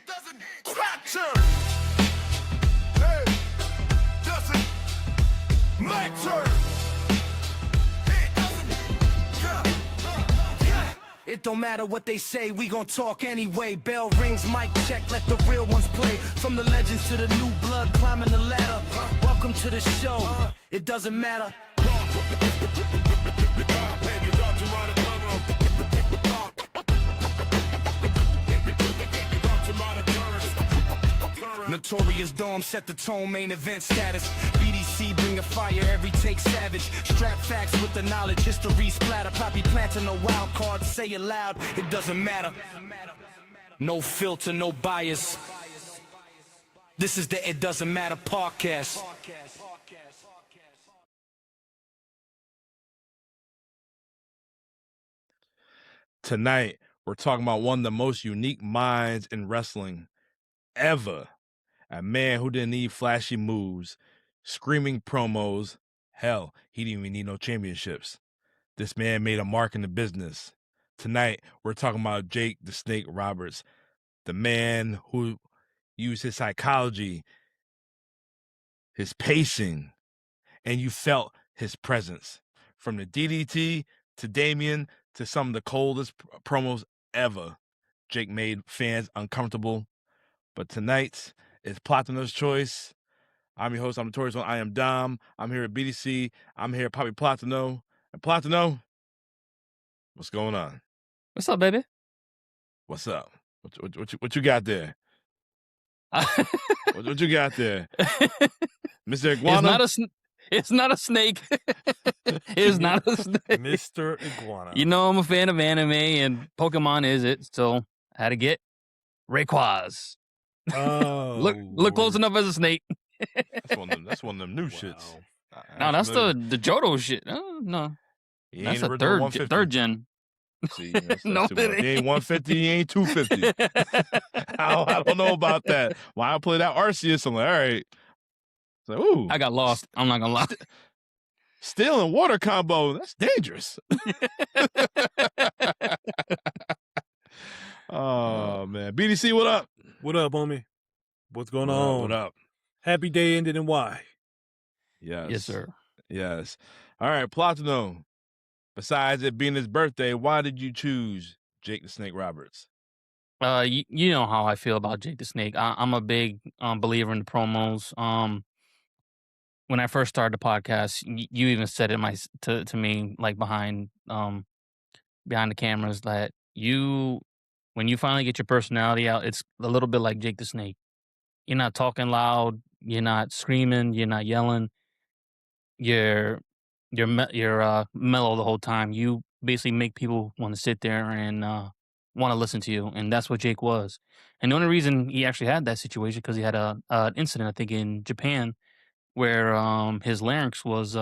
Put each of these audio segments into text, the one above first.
doesn't capture. Hey, doesn't matter. It don't matter what they say, we gon' talk anyway. Bell rings, mic check, let the real ones play. From the legends to the new blood climbing the ladder. Welcome to the show, it doesn't matter. Notorious Dome set the tone, main event status. BDC bring a fire, every take savage. Strap facts with the knowledge, history splatter. Poppy planting no wild cards, say it loud, it doesn't matter. No filter, no bias. This is the It Doesn't Matter podcast. Tonight, we're talking about one of the most unique minds in wrestling ever. A man who didn't need flashy moves, screaming promos. Hell, he didn't even need no championships. This man made a mark in the business. Tonight, we're talking about Jake the Snake Roberts, the man who used his psychology, his pacing, and you felt his presence. From the DDT to Damien to some of the coldest promos ever, Jake made fans uncomfortable. But tonight is Platano's Choice. I'm your host. I'm Notorious One. I am Dom. I'm here at BDC. I'm here at Poppy Platano. And Platano, what's going on? What's up, baby? What's up? What you got there? what you got there? Mr. Iguana? It's not a snake. It's not a snake. Mr. Iguana. You know I'm a fan of anime, and Pokemon is it, so I had to get Rayquaza. Oh, look close enough as a snake. That's one of them new shits. No, that's the Johto shit. Oh, no, that's a third gen. See, that's No, too much. He ain't 150, he ain't 250. I don't know about that. Why I play that Arceus? I'm like, all right. It's like, ooh, I got lost. I'm not gonna lie. Steel and water combo, that's dangerous. Oh man, BDC, what up? What up, homie? What's going on? What up? Happy day ended in Y. Yes, sir. Yes. All right, Platano. Besides it being his birthday, why did you choose Jake the Snake Roberts? You know how I feel about Jake the Snake. I'm a big believer in the promos. When I first started the podcast, you even said it to me, like behind the cameras, that when you finally get your personality out, it's a little bit like Jake the Snake. You're not talking loud, you're not screaming, you're not yelling. You're mellow the whole time. You basically make people want to sit there and want to listen to you, and that's what Jake was. And the only reason he actually had that situation because he had an incident, I think, in Japan, where his larynx was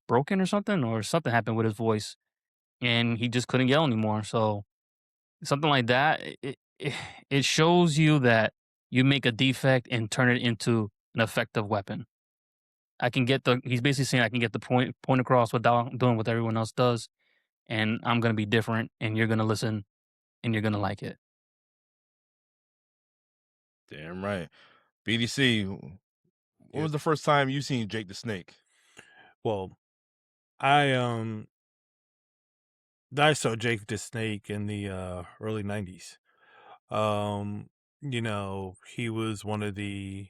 broken or something happened with his voice, and he just couldn't yell anymore. So something like that, it shows you that you make a defect and turn it into an effective weapon. He's basically saying I can get the point across without doing what everyone else does, and I'm going to be different, and you're going to listen, and you're going to like it. Damn right. BDC, when was the first time you seen Jake the Snake? Well, I saw Jake the Snake in the early 90s. You know, he was one of the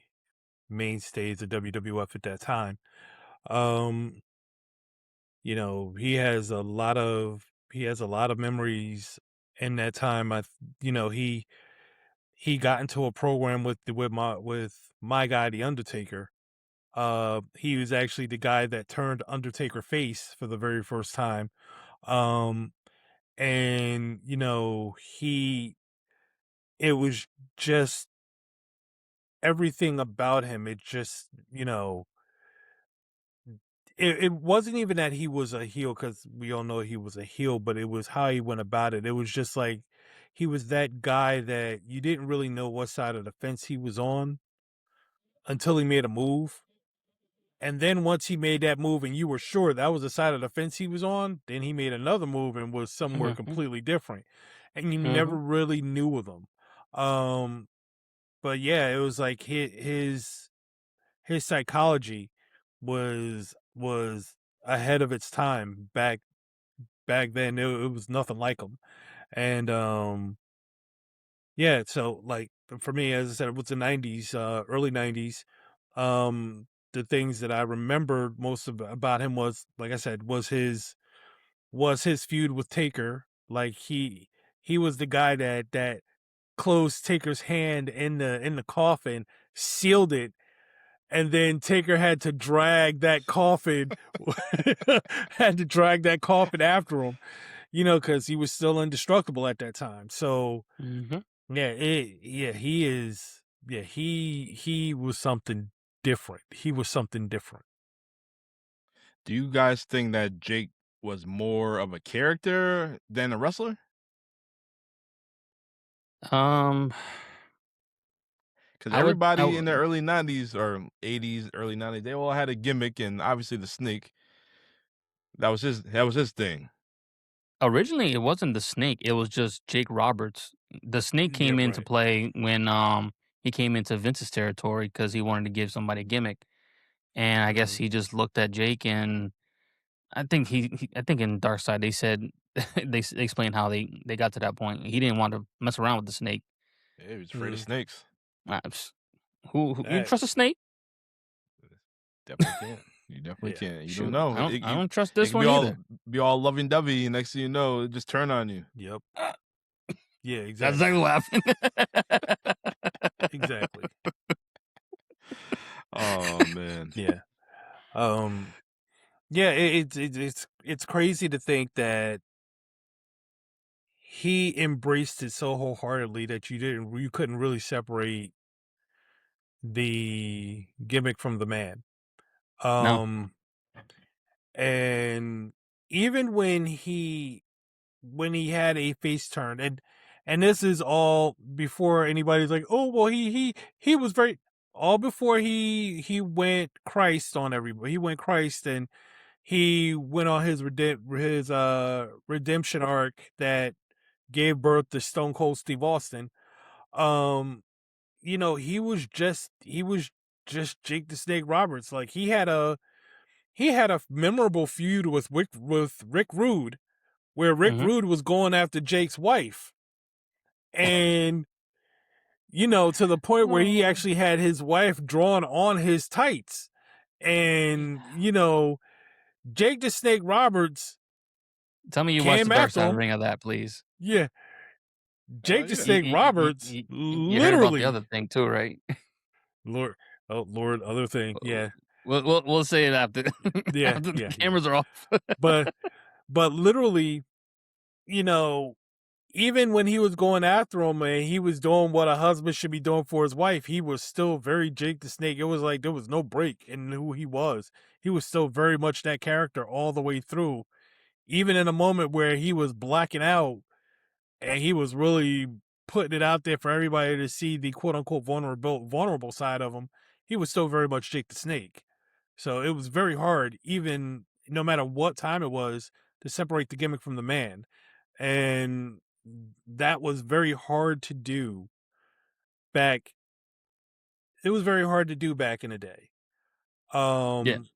mainstays of WWF at that time. You know, he has a lot of memories in that time. He got into a program with my guy, the Undertaker. He was actually the guy that turned Undertaker face for the very first time. And you know, it was just everything about him. It just, you know, it wasn't even that he was a heel, because we all know he was a heel, but it was how he went about it. It was just like he was that guy that you didn't really know what side of the fence he was on until he made a move. And then once he made that move and you were sure that was the side of the fence he was on, then he made another move and was somewhere completely different. And you never really knew of him. But yeah, it was like his psychology was ahead of its time back then. It was nothing like him, and yeah. So like for me, as I said, it was the '90s, early '90s. The things that I remembered most about him was, like I said, was his feud with Taker. Like he was the guy that closed Taker's hand in the coffin, sealed it, and then Taker had to drag that coffin had to drag that coffin after him, because he was still indestructible at that time. So Mhm. he is, he was something different. He was something different. Do you guys think that Jake was more of a character than a wrestler? Um, Because I would. I everybody in the w- early '90s or '80s, early '90s, they all had a gimmick, and obviously the Snake, that was his thing. Originally, it wasn't the Snake. It was just Jake Roberts. The Snake Yeah, came into right. play when he came into Vince's territory because he wanted to give somebody a gimmick, and I guess Mhm. he just looked at Jake, and I think I think in Dark Side they said they explained how they got to that point. He didn't want to mess around with the Snake. Yeah, he was afraid of Mhm. snakes. Psst. Who you That trust a snake? Definitely can't. You definitely yeah. can't. You don't Shoot, know. I don't trust It this can be one all either. lovey dovey, and next thing you know, it just turn on you. Yep. Yeah, That's exactly. exactly what happened. Exactly. Oh man. Yeah. Um yeah, it's crazy to think that he embraced it so wholeheartedly that you couldn't really separate the gimmick from the man. No. Um and even when he had a face turn, and this is all before anybody's like, oh well, he was very, all before he went Christ on everybody. He went Christ, and he went on his redemption arc that gave birth to Stone Cold Steve Austin. um he was just Jake the Snake Roberts. Like he had a memorable feud with Rick Rude, where Rick Hmm. Rude was going after Jake's wife. And, to the point where he actually had his wife drawn on his tights. And, Jake the Snake Roberts Tell me you watched the came Dark after Side him. ring of that, please. Yeah. Oh Jake the yeah. Snake Roberts You heard about the literally, other thing too, right? Lord, oh, Lord, other thing. Yeah. We'll say it after Yeah. after the Yeah. Yeah. cameras are off. But, literally, you know, even when he was going after him and he was doing what a husband should be doing for his wife, he was still very Jake the Snake. It was like there was no break in who he was. He was still very much that character all the way through. Even in a moment where he was blacking out and he was really putting it out there for everybody to see the quote unquote vulnerable side of him, he was still very much Jake the Snake. So it was very hard, even no matter what time it was, to separate the gimmick from the man. And that was very hard to do back. It was very hard to do back in the day. Yeah. Um,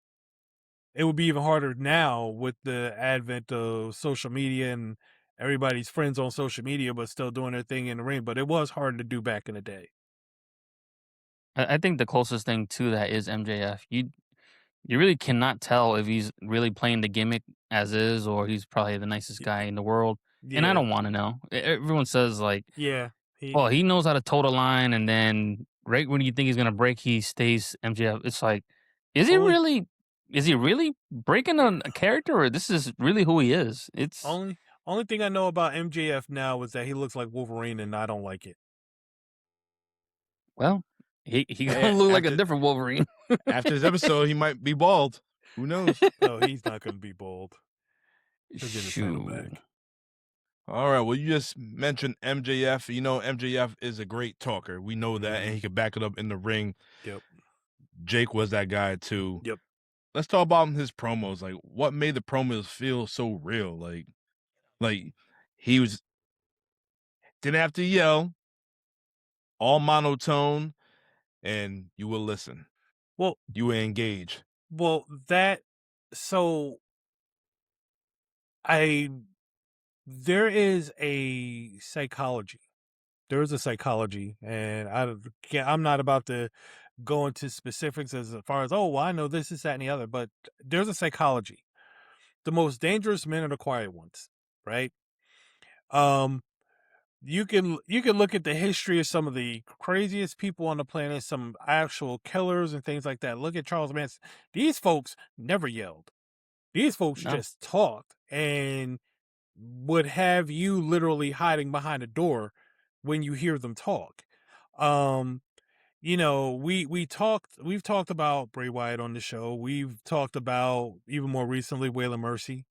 it would be even harder now with the advent of social media and everybody's friends on social media, but still doing their thing in the ring. But it was hard to do back in the day. I think the closest thing to that is MJF. You really cannot tell if he's really playing the gimmick as is, or he's probably the nicest Y- guy in the world. And I Yeah, don't want to know. Everyone says like, yeah. "Oh, he knows how to toe the line," and then right when you think he's gonna break, he stays MJF. It's like, is he Only, really? Is he really breaking a character, or this is really who he is? It's only, only thing I know about MJF now is that he looks like Wolverine, and I don't like it. well, he Hey, gonna look like a different Wolverine. after this episode, he might be bald. Who knows? No, he's not going to be bold. He'll get his title Shoo. back. All right. Well, you just mentioned MJF. You know, MJF is a great talker. We know that, and he can back it up in the ring. Yep. Jake was that guy too. Yep. Let's talk about his promos. Like, what made the promos feel so real? Like he was didn't have to yell. all monotone, and you will listen. Well, You will engage. well, so there is a psychology. There is a psychology, and I'm not about to go into specifics as far as, oh, well, I know this, that, and the other, but there's a psychology. The most dangerous men are the quiet ones, right? You can look at the history of some of the craziest people on the planet, some actual killers and things like that. Look at Charles Manson. These folks never yelled. These folks No. just talked and would have you literally hiding behind a door when you hear them talk. We've talked about Bray Wyatt on the show. We've talked about, even more recently, Waylon Mercy.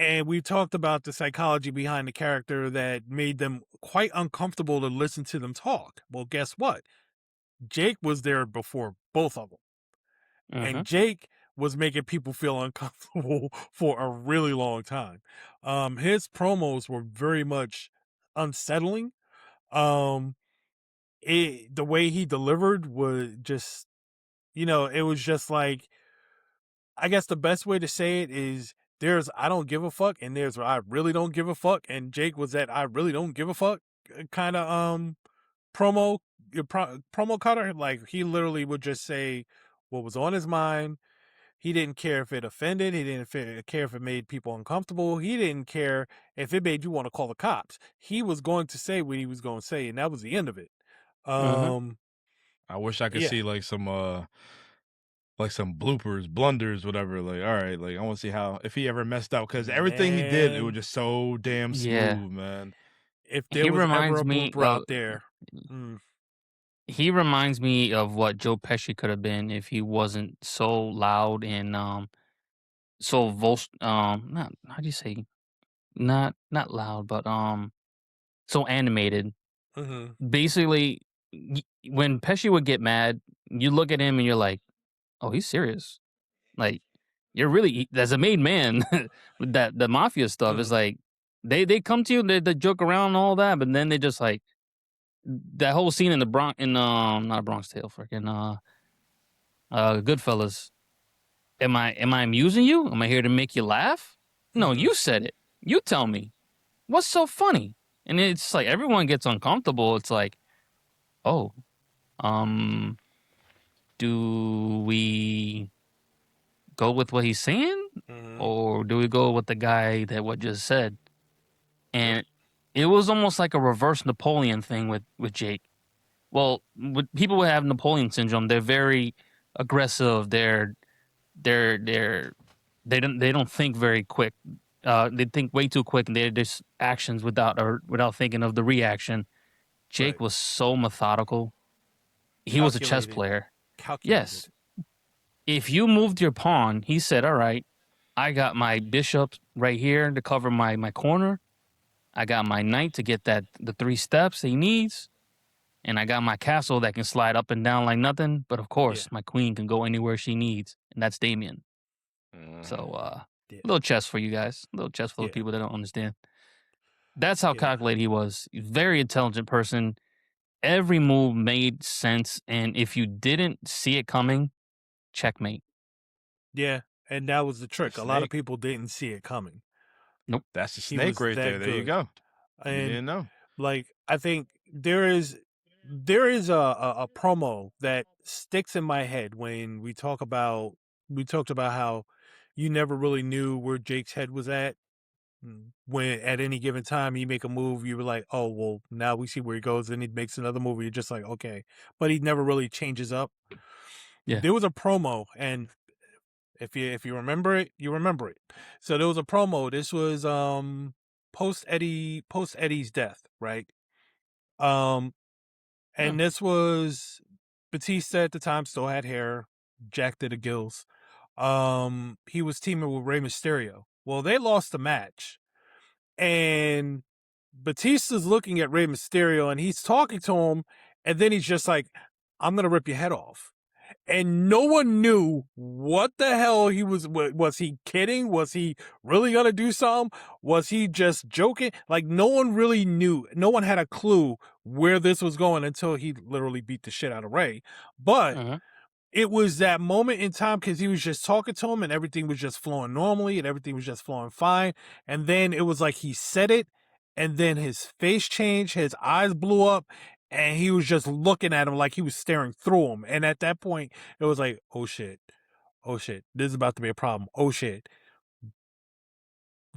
And we talked about the psychology behind the character that made them quite uncomfortable to listen to them talk. Well, guess what? Jake was there before both of them. And Jake was making people feel uncomfortable for a really long time. His promos were very much unsettling. The way he delivered was just, it was just like, I guess the best way to say it is, there's I don't give a fuck, and there's I really don't give a fuck, and Jake was that I really don't give a fuck kind of promo promo cutter. Like, he literally would just say what was on his mind. He didn't care if it offended. He didn't care if it made people uncomfortable. He didn't care if it made you want to call the cops. He was going to say what he was going to say, and that was the end of it. I wish I could Yeah. see like some bloopers, blunders, whatever. Like, all right, like I want to see how if he ever messed up, because everything he did, it was Man, just so damn Yeah. smooth, man. if He there was ever reminds a me blooper of out there, he reminds me of what Joe Pesci could have been if he wasn't so loud and so not how do you say, not loud, but so animated. Basically, when Pesci would get mad, you look at him and you're like, oh, he's serious. Like, you're really, as a made man, with that the mafia stuff is like, they come to you, they joke around and all that, but then they just like that whole scene in the Bronx, in not Bronx Tale, freaking Goodfellas. Am I amusing you? Am I here to make you laugh? No, you said it. You tell me. What's so funny? And it's like everyone gets uncomfortable. It's like, oh, do we go with what he's saying, or do we go with the guy that what just said? And it was almost like a reverse Napoleon thing with Jake. Well, with people who have Napoleon syndrome, they're very aggressive. They don't think very quick. They think way too quick, and they're just actions without thinking of the reaction. Jake Right. was so methodical. He was a chess Calculated. player. calculated. Yes. If you moved your pawn, he said, all right, I got my bishop right here to cover my corner. I got my knight to get the 3 steps he needs. And I got my castle that can slide up and down like nothing. But of course, my queen can go anywhere she needs. And that's Damien. So, a little chess for you guys. A little chess for the people that don't understand. That's how calculated he was. Very intelligent person. Every move made sense. And if you didn't see it coming, checkmate. Yeah, and that was the trick. A lot of snake. people didn't see it coming. Nope. That's the He snake was right that there. There you good. go. You And didn't know. like, I think there is a promo that sticks in my head when we talked about how you never really knew where Jake's head was at. When at any given time he make a move, you were like, oh well, now we see where he goes. Then he makes another move, you're just like, okay, but he never really changes up. Yeah. There was a promo, and if you remember it, you remember it. So there was a promo. This was post Eddie's death, right? And this was Batista at the time, still had hair, jacked to the gills. He was teaming with Rey Mysterio. Well, they lost the match, and Batista's looking at Rey Mysterio, and he's talking to him, and then he's just like, "I'm gonna rip your head off." and no one knew what the hell he was. Was he kidding? Was he really gonna do something? Was he just joking? Like, no one really knew. No one had a clue where this was going until he literally beat the shit out of Ray. But it was that moment in time because he was just talking to him and everything was just flowing normally and everything was just flowing fine. And then it was like he said it, and then his face changed, his eyes blew up, and he was just looking at him like he was staring through him. And at that point, it was like, oh shit, this is about to be a problem. Oh shit.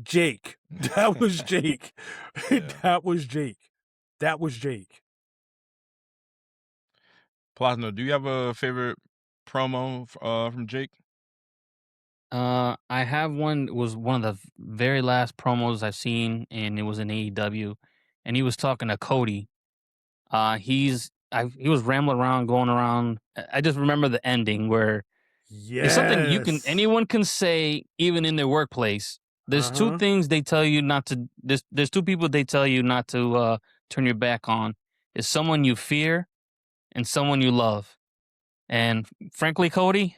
Jake. That was Jake. That was Jake. That was Jake. Platano, do you have a favorite promo from Jake? I have one. It was one of the very last promos I've seen, and it was in AEW, and he was talking to Cody. He was rambling around, going around. I just remember the ending where it's something anyone can say, even in their workplace. There's two things they tell you not to. There's two people they tell you not to turn your back on. It's someone you fear and someone you love. And frankly, Cody,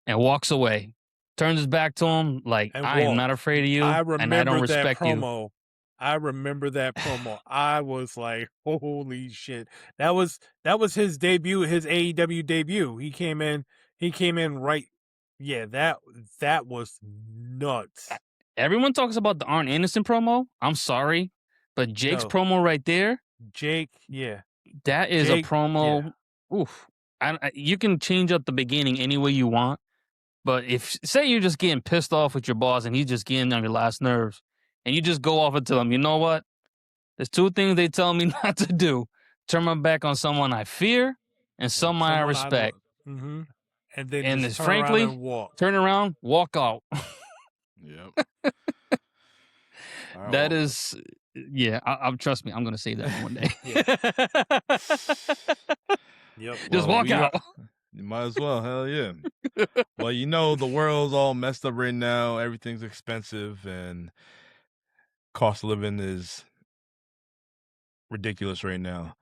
and walks away, turns his back to him like, I am not afraid of you, and I don't respect you. I remember that promo. I was like, holy shit. That was his debut, his AEW debut. He came in right. Yeah, that was nuts. Everyone talks about the Arn Anderson promo. I'm sorry, but Jake's promo right there. Jake, yeah. That is a promo. Yeah. Oof. You can change up the beginning any way you want, but if, say you're just getting pissed off with your boss and he's just getting on your last nerves, and you just go off and tell him, you know what? There's two things they tell me not to do. Turn my back on someone I fear and someone I respect. And then just turn around and walk. Turn around, walk out. Yep. That is, yeah. Trust me, I'm gonna say that one day. Yep. Just walk out. You might as well. Hell yeah. Well, you know, the world's all messed up right now. Everything's expensive, and cost of living is ridiculous right now.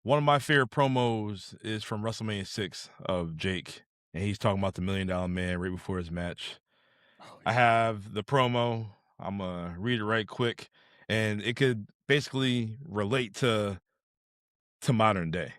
One of my favorite promos is from WrestleMania 6 of Jake, and he's talking about the $1 Million Man right before his match. I have the promo. I'm going to read it right quick, and it could basically relate to modern day.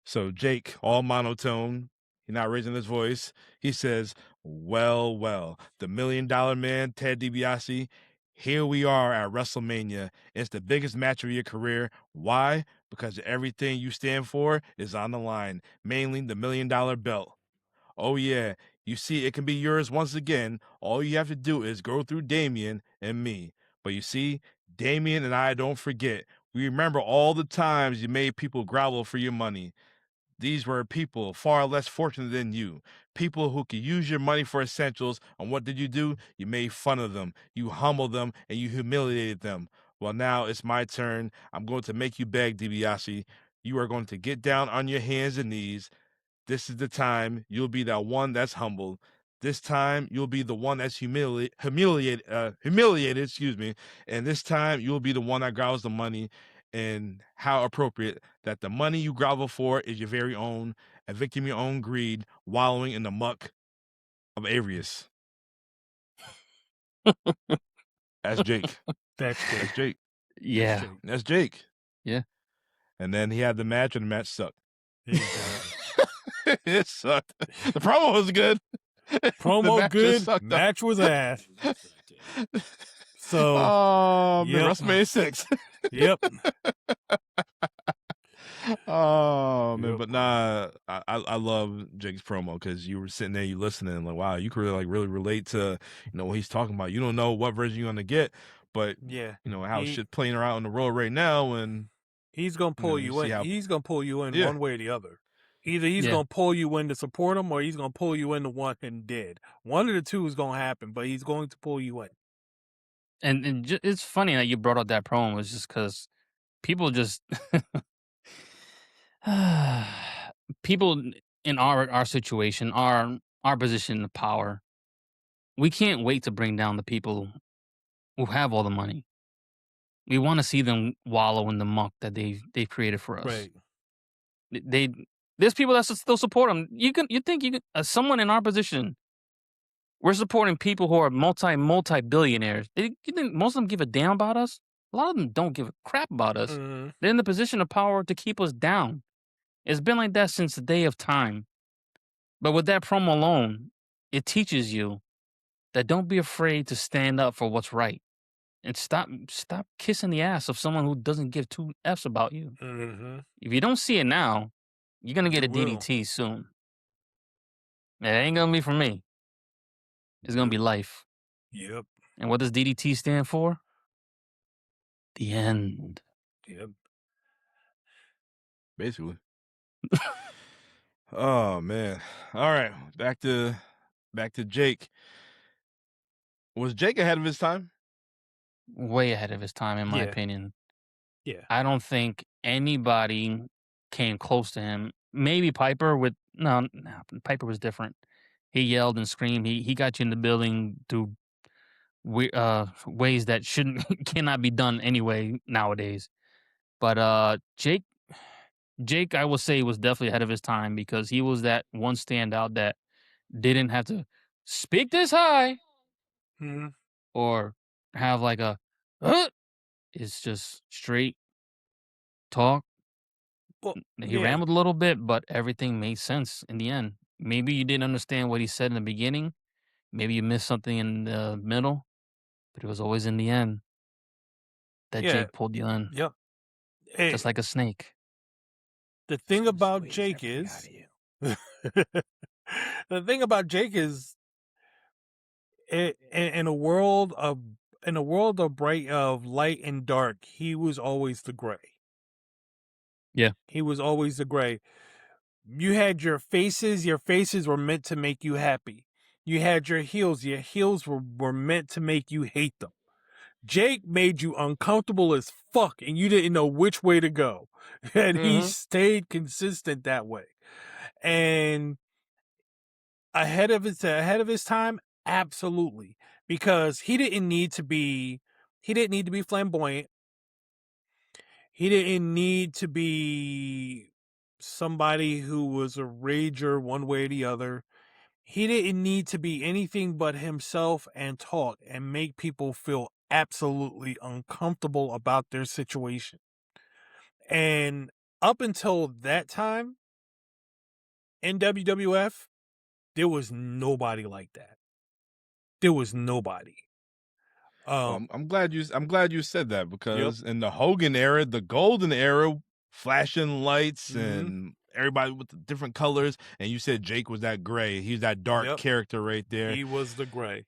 So Jake, all monotone, he's not raising his voice. He says, well, the $1 Million Man, Ted DiBiase, here we are at WrestleMania. It's the biggest match of your career. Why? Because everything you stand for is on the line, mainly the $1 Million belt. Oh yeah, you see, it can be yours once again. All you have to do is go through Damien and me. But you see, Damien and I don't forget. We remember all the times you made people grovel for your money. These were people far less fortunate than you, people who could use your money for essentials, and what did you do? You made fun of them, you humbled them, and you humiliated them. Well, now it's my turn. I'm going to make you beg, DiBiase. You are going to get down on your hands and knees. This is the time you'll be that one that's humbled. This time you'll be the one that's humiliated, excuse me. And this time you'll be the one that growls the money. And how appropriate that the money you grovel for is your very own, a victim of your own greed, wallowing in the muck of Arius. That's Jake. That's Jake. Yeah. That's Jake. Yeah. And then he had the match, and the match sucked. Exactly. It sucked. The promo was good. Promo good. Match was ass. So, WrestleMania 6. Yep. Oh man, but nah, I love Jake's promo because you were sitting there, you listening, like, wow, you could really relate to what he's talking about. You don't know what version you're gonna get, but how shit playing around in the world right now, and he's gonna pull you in. He's gonna pull you in one way or the other. Either he's gonna pull you in to support him, or he's gonna pull you in to want him dead. One of the two is gonna happen, but he's going to pull you in. And it's funny that you brought up that promo, was just because people just people in our situation, our position of power, we can't wait to bring down the people who have all the money. We want to see them wallow in the muck that they've created for us. Right. There's people that still support him. You think you can someone in our position. We're supporting people who are multi billionaires. You think most of them give a damn about us? A lot of them don't give a crap about us. Mhm. They're in the position of power to keep us down. It's been like that since the day of time. But with that promo alone, it teaches you that don't be afraid to stand up for what's right. And stop kissing the ass of someone who doesn't give two F's about you. Mhm. If you don't see it now, you're gonna get You a will. DDT soon. It ain't gonna be for me. It's gonna be life. Yep. And what does DDT stand for? The end. Yep. Basically. Oh man. All right. Back to Jake. Was Jake ahead of his time? Way ahead of his time, in my Yeah. opinion. Yeah. I don't think anybody came close to him. Maybe Piper with no, Piper was different. He yelled and screamed. He got you in the building through ways that shouldn't cannot be done anyway nowadays. But Jake, I will say, was definitely ahead of his time because he was that one standout that didn't have to speak this high Mhm. or have like a "Huh?" It's just straight talk. Well, He yeah. rambled a little bit, but everything made sense in the end. Maybe you didn't understand what he said in the beginning. Maybe you missed something in the middle, but it was always in the end that Yeah. Jake pulled you in, Yep. just like a snake. The thing about Jake is the thing about Jake is in a world of bright of light and dark, he was always the gray. Yeah. He was always the gray. You had your faces were meant to make you happy. You had your heels were meant to make you hate them. Jake made you uncomfortable as fuck and you didn't know which way to go. And he stayed consistent that way. And ahead of his time, absolutely. Because he didn't need to be flamboyant. He didn't need to be somebody who was a rager one way or the other. He didn't need to be anything but himself and talk and make people feel absolutely uncomfortable about their situation. And up until that time in WWF, there was nobody like that. There was nobody. Well, I'm glad you said that Yep. because in the Hogan era, the golden era, flashing lights Mhm. and everybody with the different colors, and you said Jake was that gray. He's that dark Yep. character right there. He was the gray.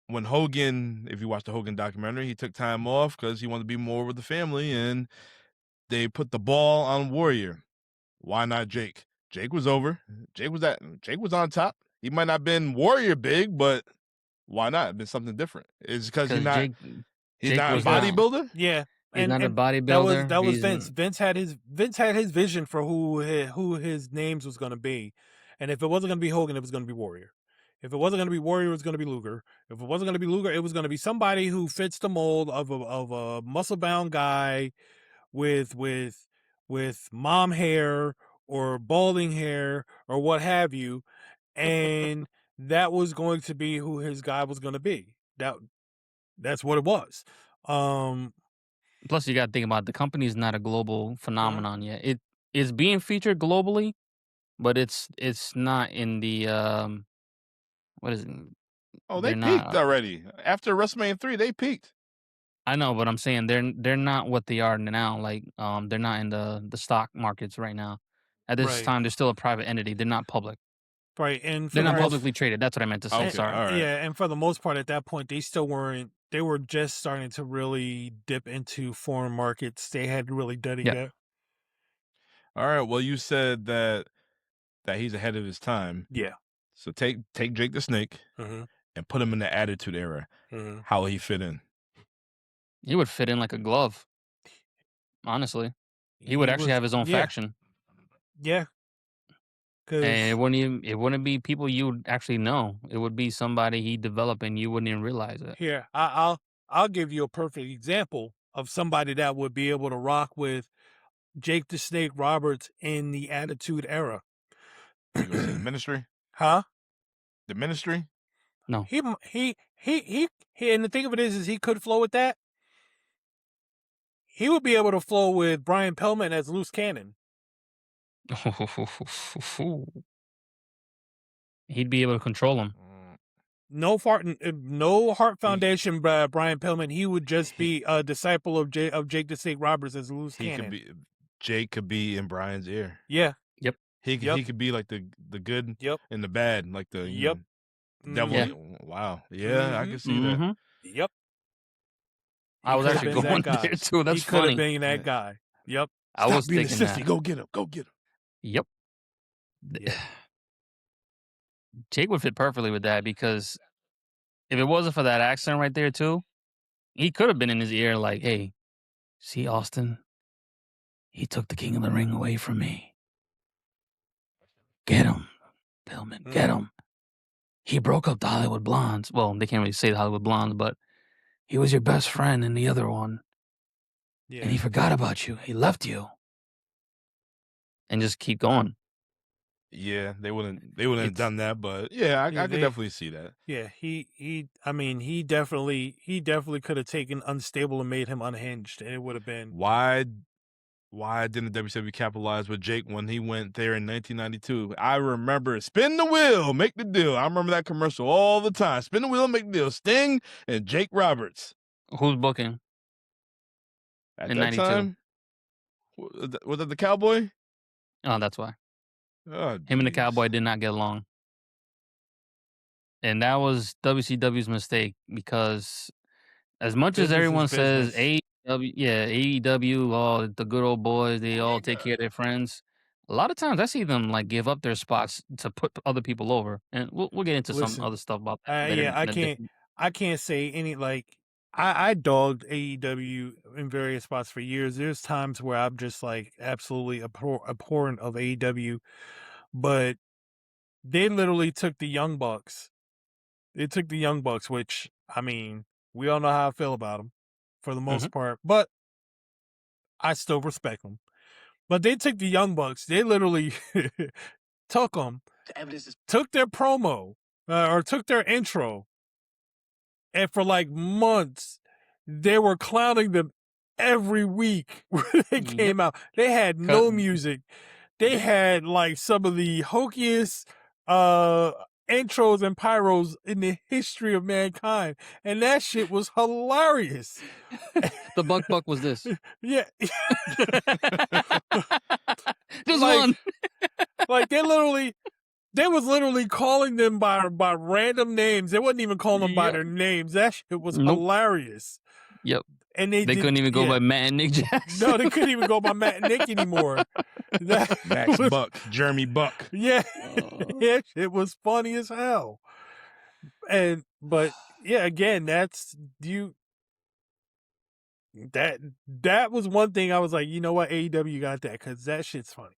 When Hogan, if you watch the Hogan documentary, he took time off because he wanted to be more with the family, and they put the ball on Warrior. Why not Jake? Jake was over. Jake was on top. He might not have been Warrior big, but why not? It'd been something different. It's because Because he's Jake not a was not. bodybuilder? Yeah. He's not a And bodybuilder. that was He's Vince. Vince had his vision for who his names was going to be. And if it wasn't going to be Hogan, it was going to be Warrior. If it wasn't going to be Warrior, it was going to be Luger. If it wasn't going to be Luger, it was going to be somebody who fits the mold of a muscle-bound guy with mom hair or balding hair or what have you. And that was going to be who his guy was going to be. That's what it was. Plus, you got to think about the company is not a global phenomenon yet. It is being featured globally, but it's not in the what is it? Oh, they They're peaked not. already. After WrestleMania 3, they peaked. I know, but I'm saying they're not what they are now. Like they're not in the stock markets right now. At this Right. time, they're still a private entity. They're not public. Right, and for They're the not most, publicly traded. That's what I meant to say. Okay, Sorry. all right. yeah, and for the most part, at that point, they still weren't. They were just starting to really dip into foreign markets. They had really done Yeah. that. All right. Well, you said that he's ahead of his time. Yeah. So take Jake the Snake Mhm. and put him in the Attitude Era. Mhm. How will he fit in? He would fit in like a glove. Honestly, he would actually have his own faction. Yeah. And it Because wouldn't be people you would actually know. It would be somebody he developed and you wouldn't even realize it. here, I'll give you a perfect example of somebody that would be able to rock with Jake the Snake Roberts in the Attitude Era. You gonna say the Ministry? Huh? The Ministry? No. He and the thing of it is he could flow with that. He would be able to flow with Brian Pillman as Loose Cannon. He'd be able to control him. No Heart Foundation, Brian Pillman. He would just be a disciple of Jake the Snake Roberts as Loose Cannon. Jake could be in Brian's ear. Yeah. Yep. He could be like the good Yep. and the bad, like the Yep. devil. Yeah. Wow. Yeah, I can see that. Mm-hmm. Yep. I was could've actually been going that guy. there too. That's he could have funny. been that guy. Yep. I was being a thinking sissy. that. Go get him. Go get him. Yep. Yeah. Jake would fit perfectly with that because if it wasn't for that accent right there too, he could have been in his ear like, "Hey, see Austin? He took the King of the Ring away from me. Get him, Pillman. Get him. He broke up the Hollywood Blondes. Well, they can't really say the Hollywood Blondes, but he was your best friend in the other one, Yeah. and he forgot about you. He left you." And just keep going. Yeah, they wouldn't have done that, but yeah, I could definitely see that. Yeah, he definitely could have taken Unstable and made him unhinged, and it would have been Why didn't WWE capitalize with Jake when he went there in 1992? I remember spin the wheel, make the deal. I remember that commercial all the time. Spin the wheel, make the deal. Sting and Jake Roberts. Who's booking? At In that 92. time, was that the Cowboy? Oh, that's why. Oh, Him and the jeez. Cowboy did not get along. And that was WCW's mistake because as much as Business is everyone says business. AEW, all the good old boys, they all take care of their friends. A lot of times I see them like give up their spots to put other people over. And we'll get into Listen, some other stuff about that. yeah, I can't say any like I dogged AEW in various spots for years. There's times where I'm just like absolutely abhorrent of AEW, but they literally took the Young Bucks. They took the Young Bucks, which I mean, we all know how I feel about them for the most part, but I still respect them. But they took the Young Bucks. They literally took them, took their promo or took their intro, and for like months, they were clowning them every week when they came out. They had no music. They had like some of the hokiest intros and pyros in the history of mankind, and that shit was hilarious. The Buck was this. Yeah. Just Like- one. Like they was literally calling them by random names. They wasn't even calling them by Yep. their names. That shit was Nope. hilarious. Yep. And They couldn't even go by Matt and Nick Jackson. No, they couldn't even go by Matt and Nick anymore. That Max was- Buck, Jeremy Buck. Yeah. Oh. Yeah, it was funny as hell. But yeah, again, that's you. That was one thing I was like, you know what, AEW got that because that shit's funny.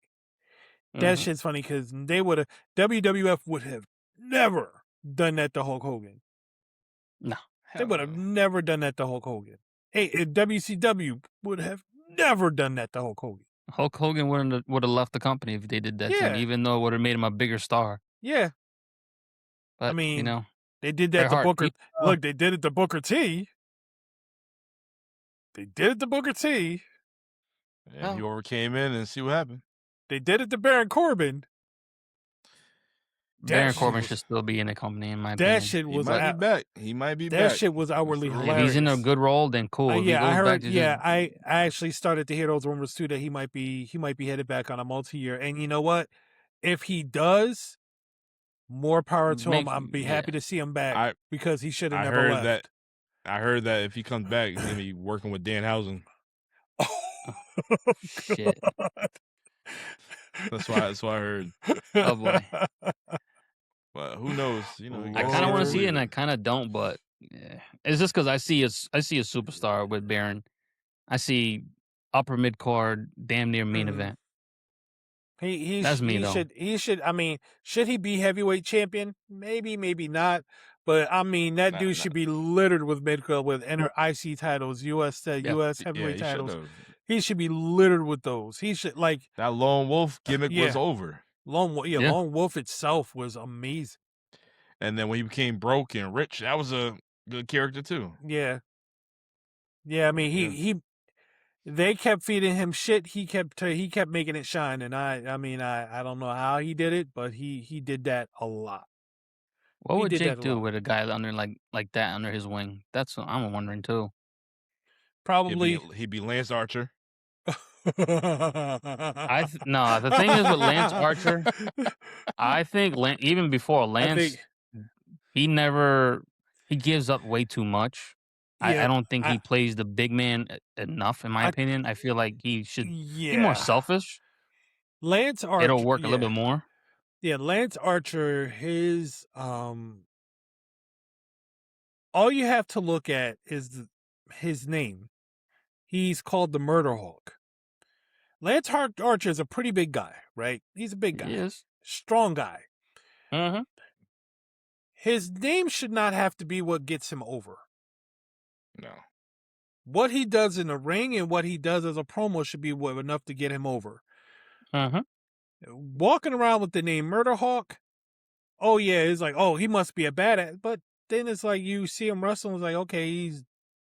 That shit's funny because WWF would have never done that to Hulk Hogan. No. They would have never done that to Hulk Hogan. Hey, WCW would have never done that to Hulk Hogan. Hulk Hogan would have left the company if they did that to him, Yeah. even though it would have made him a bigger star. Yeah, But, mean, you know, they did that Bret to Hart, Booker. he- Look, they did it to Booker T. They did it to Booker T. And he overcame in and see what happened. They did it to Baron Corbin. Baron That Corbin shit should still be in the company, in my That opinion. shit He was might be back. He might be that back. shit was outwardly If he's hilarious. If he's in a good role, then cool. If he Yeah, goes I back heard. to Yeah, just- I actually started to hear those rumors too that he might be headed back on a multi-year. And you know what? If he does, more power to him. I'd be happy to see him back because he should have I never heard left. I heard that if he comes back, he's gonna be working with Danhausen. Shit. That's why I heard. Oh, boy. But who knows? You know, I kind of want to see it, and I kind of don't. But yeah. It's just because I see a superstar with Baron. I see upper mid card, damn near main event. That's me, though. He should. I mean, should he be heavyweight champion? Maybe, maybe not. But I mean, that dude should be littered with IC titles, US heavyweight titles. He should be littered with those. He should That lone wolf gimmick was yeah. over. Lone Yeah. Wolf itself was amazing. And then when he became broke and rich, that was a good character too. Yeah. Yeah, I mean they kept feeding him shit. He kept making it shine, and I don't know how he did it, but he did that a lot. What He would did that Jake a do lot. with a guy under like that under his wing? That's what I'm wondering too. Probably. He'd be Lance Archer. No, the thing is with Lance Archer, I think even before Lance, he gives up way too much. Yeah, I don't think he plays the big man enough, in my opinion. I feel like he should be more yeah. selfish. Lance Archer. It'll work a little bit more. Yeah, Lance Archer, his all you have to look at is his name. He's called the Murder Hawk. Lance Archer is a pretty big guy, right? He's a big guy. He is. Strong guy. Mm-hmm. His name should not have to be what gets him over. No. What he does in the ring and what he does as a promo should be enough to get him over. Mm-hmm. Walking around with the name Murder Hawk, oh yeah, it's like, oh, he must be a badass. But then it's like you see him wrestling, it's like, okay,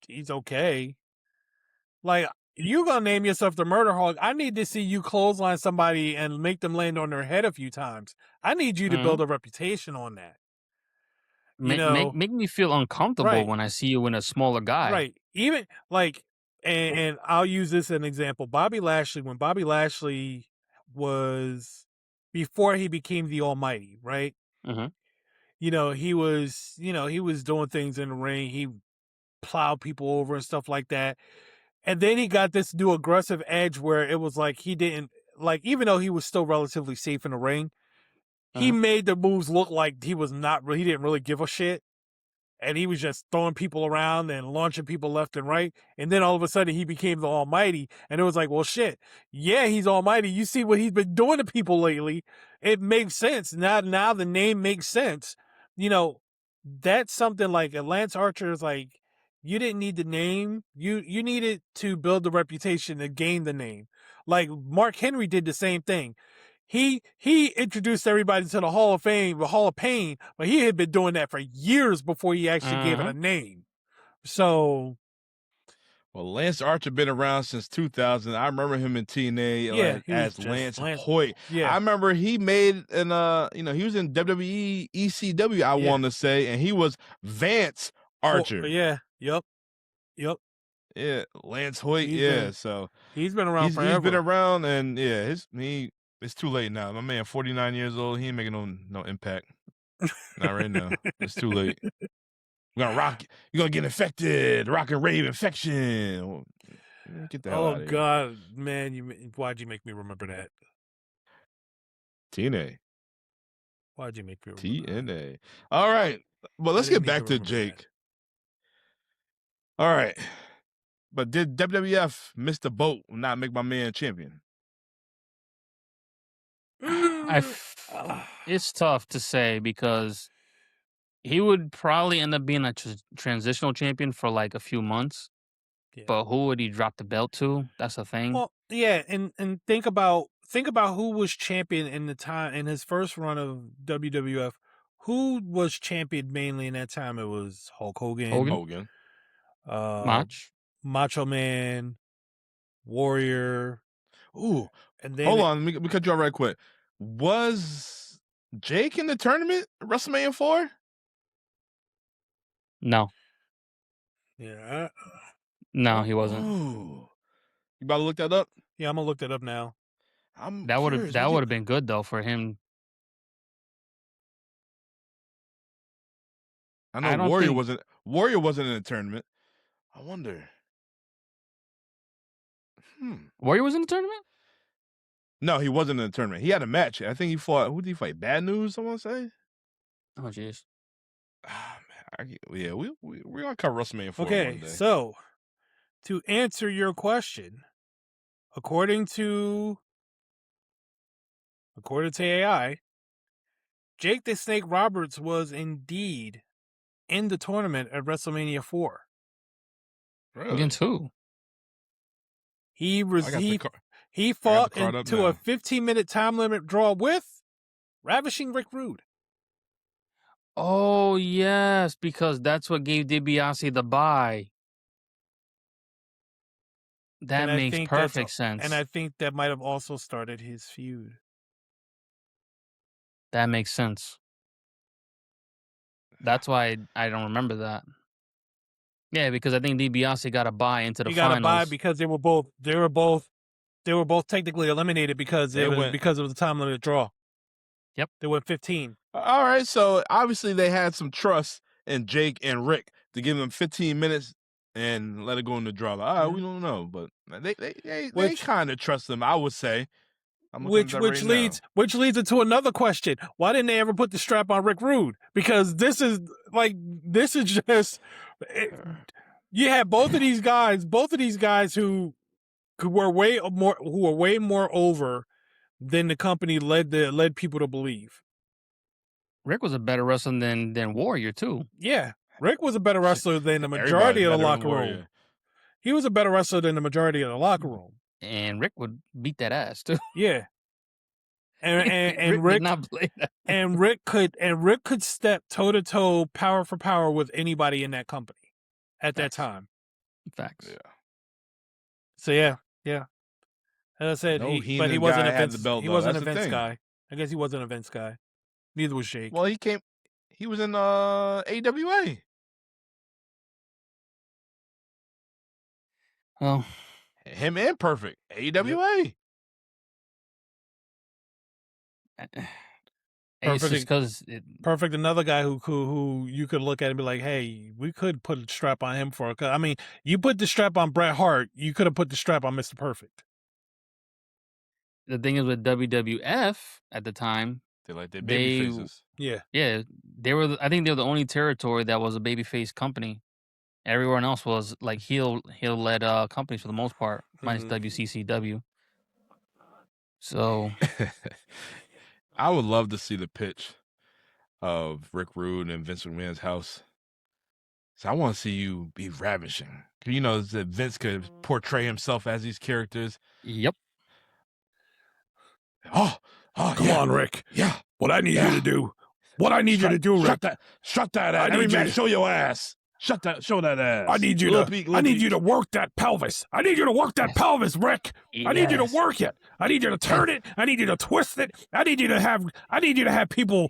he's okay. Like, you gonna name yourself the Murder Hawk? I need to see you clothesline somebody and make them land on their head a few times. I need you to build a reputation on that. Make me feel uncomfortable when I see you in a smaller guy. Right. Even like, and I'll use this as an example. Bobby Lashley, when Bobby Lashley was before he became the Almighty, right? Mm-hmm. He was doing things in the ring. He plowed people over and stuff like that. And then he got this new aggressive edge where it was like he didn't even though he was still relatively safe in the ring, he made the moves look like he didn't really give a shit. And he was just throwing people around and launching people left and right. And then all of a sudden he became the Almighty. And it was like, well, shit. Yeah, he's Almighty. You see what he's been doing to people lately. It makes sense. Now the name makes sense. That's something like a Lance Archer is like, you didn't need the name. You needed to build the reputation to gain the name. Like Mark Henry did the same thing. He introduced everybody to the Hall of Fame, the Hall of Pain, but he had been doing that for years before he actually gave it a name. So, well, Lance Archer been around since 2000. I remember him in TNA as Lance Hoyt. Yeah, I remember he made he was in WWE ECW. I want to say, and he was Vance Archer. Yep. Yeah, Lance Hoyt. So he's been around forever. He's been around, and it's too late now. My man, 49 years old. He ain't making no impact. Not right now. It's too late. We're gonna rock. You're gonna get infected. Rock and rave infection. Get the hell out of here. Oh God, man! Why'd you make me remember that? TNA. Why'd you make me remember TNA? All right, but let's get back to Jake. All right, but did WWF miss the boat and not make my man champion? It's tough to say because he would probably end up being a transitional champion for like a few months. Yeah. But who would he drop the belt to? That's the thing. Well, yeah, and think about who was champion in his first run of WWF. Who was champion mainly in that time? It was Hulk Hogan. Macho Man, Warrior. Ooh, and then hold on, let me cut you off right quick. Was Jake in the tournament WrestleMania 4? No. Yeah. No, he wasn't. Ooh. You about to look that up? Yeah, I'm gonna look that up now. That would have been good though for him. I know Warrior wasn't in the tournament. I wonder. Warrior was in the tournament? No, he wasn't in the tournament. He had a match. I think he fought. Who did he fight? Bad News, someone say? Oh, jeez. Yeah, we're gonna cover WrestleMania 4 one day. Okay, so to answer your question, according to AI, Jake the Snake Roberts was indeed in the tournament at WrestleMania 4. Really? Against who? He I got the he car- he I got fought the card up into a now. 15-minute time limit draw with Ravishing Rick Rude. Oh yes, because that's what gave DiBiase the bye. That And I makes think perfect sense. And I think that might have also started his feud. That makes sense. That's why I don't remember that. Yeah, because I think DiBiase got a bye into the He got finals. a bye because they were both technically eliminated because They went- because of the time limit draw. Yep. They went 15. All right, so obviously they had some trust in Jake and Rick to give them 15 minutes and let it go in the draw. Like, all right, we don't know, but they kind of trust them, I would say. I'm looking at that right now. Which leads into another question. Why didn't they ever put the strap on Rick Rude? Because this is just you had both of these guys who were way more over than the company led people to believe. Rick was a better wrestler than Warrior too. Yeah. Rick was a better wrestler than the majority of the locker room. He was a better wrestler than the majority of the locker room. And Rick would beat that ass too. Yeah. And Rick did not play that. And Rick could step toe to toe, power for power with anybody in that company at that time. Facts. Yeah. So yeah. As I said, No he wasn't guy a had Vince. the belt, He though. wasn't a That's the Vince thing. guy. I guess he wasn't a Vince guy. Neither was Jake. Well, he was in AWA. Well, Him and Perfect. AWA. it's just because Perfect, another guy who you could look at and be like, hey, we could put a strap on him for. I mean, you put the strap on Bret Hart, you could have put the strap on Mr. Perfect. the thing is with WWF at the time, They like their baby they faces. Yeah. they were. I think they were the only territory that was a babyface company. Everyone else was like heel led companies for the most part, minus WCCW. So I would love to see the pitch of Rick Rude and Vince McMahon's house. So I want to see you be ravishing. You know, that Vince could portray himself as these characters. yep. Oh, Come on, Rick. Yeah. What I need you to do. What I need you to do, Rick. Shut that ass. Every man, show your ass. Show that ass. I need you to work that pelvis. I need you to work that pelvis, Rick. I need you to work it. I need you to turn it. I need you to twist it. I need you to have people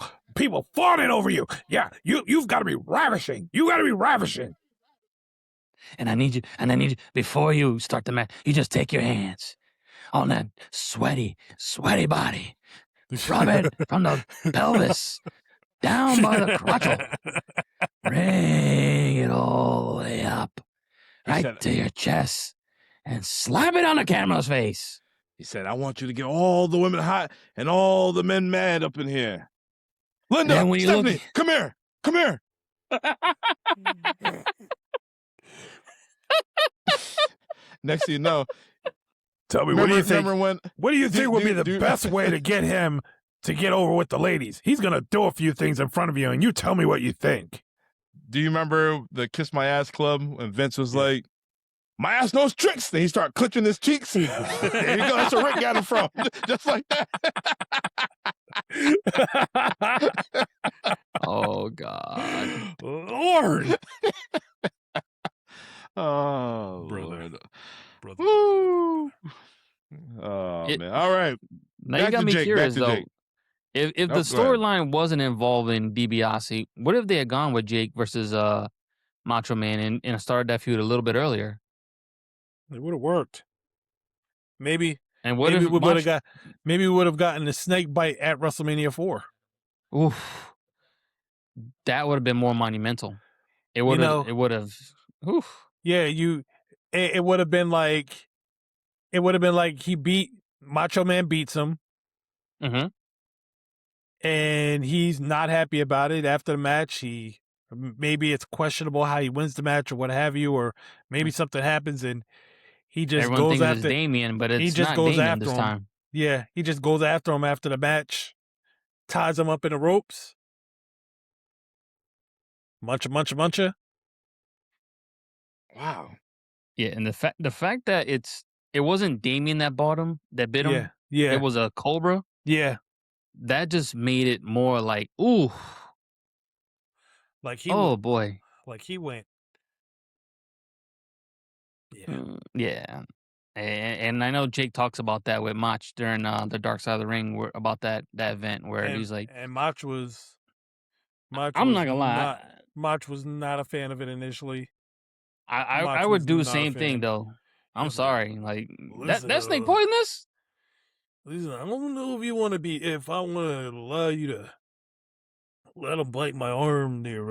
fawning over you. Yeah, you've got to be ravishing. You got to be ravishing. And I need you before you start the match. You just take your hands on that sweaty body, rub it from the pelvis down by the crotchal. Bring it all the way up, right to your chest, and slap it on the camera's face. He said, I want you to get all the women hot and all the men mad up in here. Linda, Stephanie, come here. Next thing you know, tell me, what do you think would be the best way to get him to get over with the ladies? He's going to do a few things in front of you, and you tell me what you think. Do you remember the Kiss My Ass Club when Vince was like, my ass knows tricks? Then he started clenching his cheeks. There you go. That's where Rick got it from. Just like that. Oh, God. Lord. Oh, brother. Woo. Oh, man. All right. Now you got me curious, though. If the storyline wasn't involving DiBiase, what if they had gone with Jake versus Macho Man and started that feud a little bit earlier? It would have worked. Maybe. And maybe we would have gotten the snake bite at WrestleMania 4. Oof. That would have been more monumental. It would have. Oof. Yeah, it would have been like Macho Man beats him. Mm-hmm. And he's not happy about it after the match. Maybe it's questionable how he wins the match or what have you, or maybe something happens and he just Everyone goes thinks after it's Damien, but it's he just not goes Damien after this him. time. Yeah, he just goes after him after the match, ties him up in the ropes. Muncha. Wow. Yeah, and the fact that it's it wasn't Damien that bit him. Yeah. It was a Cobra. Yeah. That just made it more like, ooh, Like he oh went. boy. Like he went. Yeah. Yeah. And I know Jake talks about that with Mach during the Dark Side of the Ring about that event where he's like, And Mach was I'm not gonna lie, Mach was not a fan of it initially. I Mach would was do the not a same thing fan. though. I'm was like, sorry, like "Listen, that's snake poisonous. Listen, I don't know if I want to allow you to let him bite my arm there.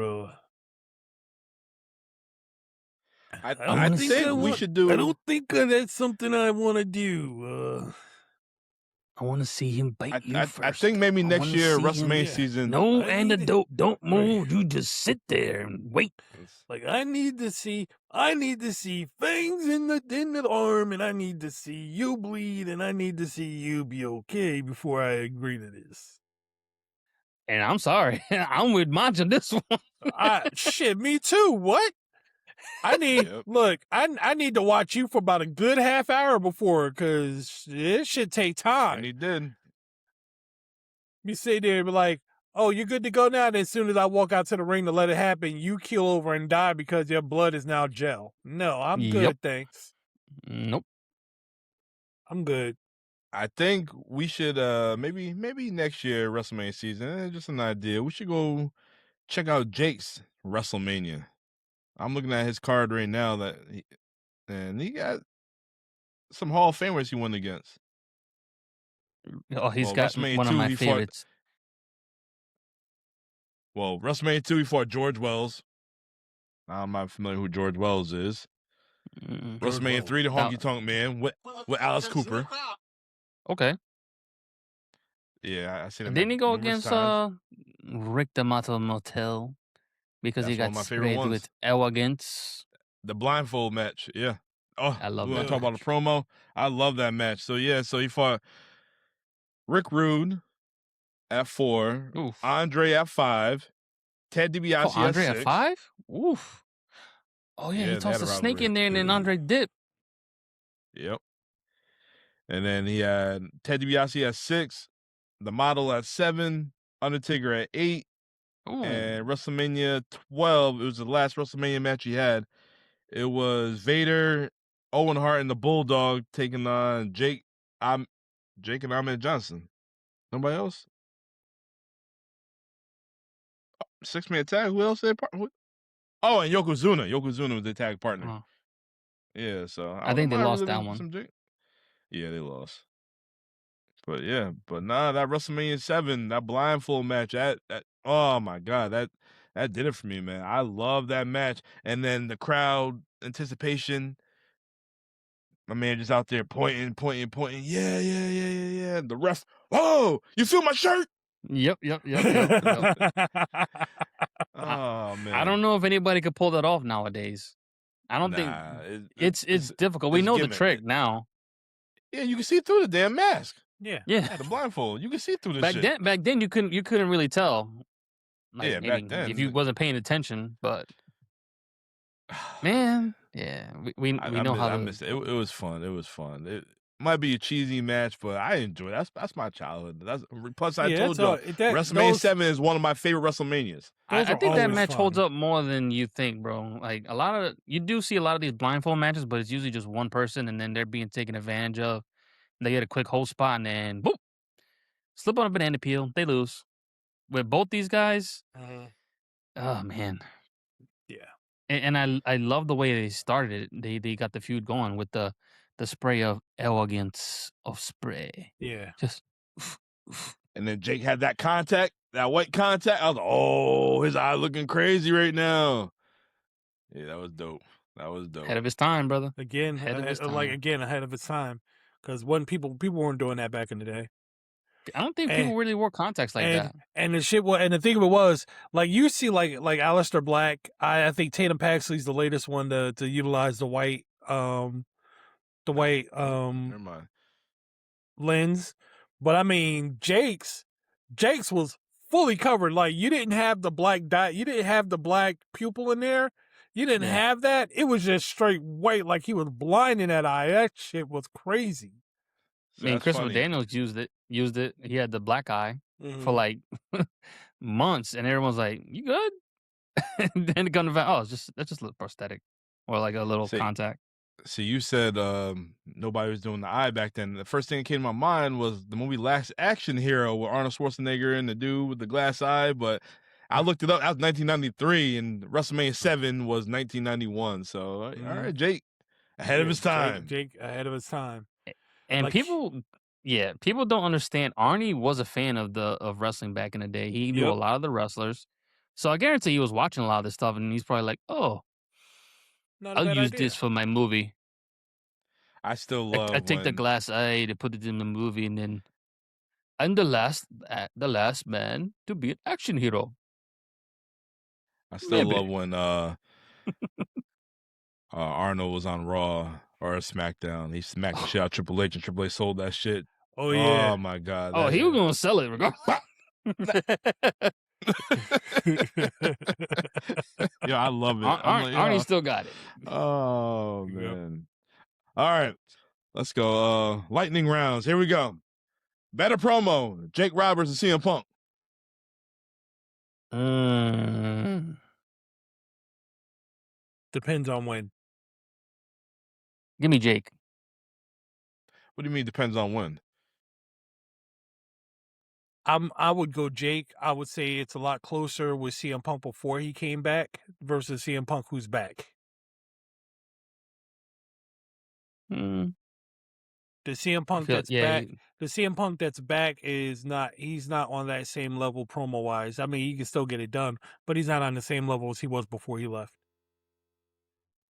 I think we should do. I don't think that's something I want to do. I want to see him bite you first. I think maybe I next wanna year see him- WrestleMania season. No I antidote. Don't Right. move. You just sit there and wait. Like I need to see fangs in the arm, and I need to see you bleed, and I need to see you be okay before I agree to this. And I'm sorry, I'm with Mach on this one. Shit, me too. What? I need look. I need to watch you for about a good half hour before, because it should take time. And he did. You sit there and be like, "Oh, you're good to go now." And as soon as I walk out to the ring to let it happen, you keel over and die because your blood is now gel. No, I'm good, Yep. thanks. Nope. I'm good. I think we should maybe next year WrestleMania season. Just an idea. We should go check out Jake's WrestleMania. I'm looking at his card right now and he got some Hall of Famers he won against. Oh, he's got WrestleMania one of 2, my he favorites. WrestleMania 2 he fought George Wells. I'm not familiar who George Wells is. WrestleMania 3, the Honky Tonk Man with Alice Cooper. Okay. Yeah, I seen him. Didn't he go numerous against times. Rick D'Amato Motel because he That's one got of my favorite sprayed ones. with elegance? The blindfold match, yeah. Oh, I love we want that to talk about match. the promo. I love that match. So yeah, so he fought Rick Rude at 4, Oof. Andre at 5, Ted DiBiase Oh, Andre at at 6. 5? Oof. Oh yeah, Yeah, he they tossed had a a snake rivalry. in there and then Andre dipped. Yep. And then he had Ted DiBiase at 6, the Model at 7, Undertaker at 8, Ooh. and WrestleMania 12. It was the last WrestleMania match he had. It was Vader, Owen Hart, and the Bulldog taking on Jake and Ahmed Johnson. Nobody else? 6-man tag. Who else? Oh, and Yokozuna. Yokozuna was the tag partner. Oh. Yeah, so I think they lost that one. Yeah, they lost. But yeah, that WrestleMania 7, that blindfold match, that oh my god, that did it for me, man. I love that match. And then the crowd anticipation. My man just out there pointing. Yeah. The ref, oh, you feel my shirt? Yep. Oh man. I don't know if anybody could pull that off nowadays. I don't think it's difficult. We know the trick now. Yeah, you can see through the damn mask. Yeah. The blindfold. You can see through this shit. Back then you couldn't really tell. Like, Yeah, maybe back then. if you wasn't paying attention, but man, yeah, we know how I missed it. It was fun. It was fun. It might be a cheesy match, but I enjoy it. That's my childhood. Plus I told you, WrestleMania 7 is one of my favorite WrestleManias. I think that match holds up more than you think, bro. Like you do see a lot of these blindfold matches, but it's usually just one person, and then they're being taken advantage of. They get a quick hold spot, and then boom, slip on a banana peel. They lose. With both these guys, oh man, yeah. And I love the way they started it. They got the feud going with the spray of elegance of spray. Yeah. Just. And then Jake had that contact, that white contact. I was like, oh, his eye looking crazy right now. Yeah, that was dope. Ahead of his time, brother. Again, ahead of his time. Because people weren't doing that back in the day. I don't think people really wore contacts like that. And the shit and the thing of it was, like, you see like Aleister Black. I think Tatum Paxley's the latest one to utilize the white never mind. lens. But I mean, Jake's was fully covered. Like, you didn't have the black dot, you didn't have the black pupil in there. You didn't Yeah. have that. It was just straight white, like he was blind in that eye. That shit was crazy. I mean, That's Christopher funny. Daniels used it. He had the black eye for like months, and everyone's like, "You good?" And then it comes to oh, that's just a little prosthetic or like a little contact. See, you said nobody was doing the eye back then. The first thing that came to my mind was the movie Last Action Hero with Arnold Schwarzenegger and the dude with the glass eye. But I looked it up. That was 1993, and WrestleMania 7 was 1991. So, all right, Jake, ahead of his time. Jake ahead of his time. And Like- people don't understand. Arnie was a fan of wrestling back in the day. He knew a lot of the wrestlers, so I guarantee he was watching a lot of this stuff, and he's probably like, "Oh, Not a I'll bad use idea. this for my movie. I still love. I take the glass eye to put it in the movie, and then I'm the last man to be an action hero." I still Maybe. love when Arnold was on Raw or SmackDown. He smacked the shit out of Triple H, and Triple H sold that shit. Oh yeah. Oh my god. Oh, that he was shit. gonna sell it regardless. Yeah, I love it. Arnie still got it. Oh man. All right. Let's go. Lightning rounds. Here we go. Better promo. Jake Roberts and CM Punk. Depends on when. Give me Jake. What do you mean depends on when? I would go Jake. I would say it's a lot closer with CM Punk before he came back versus CM Punk who's back. The CM Punk back, the CM Punk that's back he's not on that same level promo wise. I mean, he can still get it done, but he's not on the same level as he was before he left.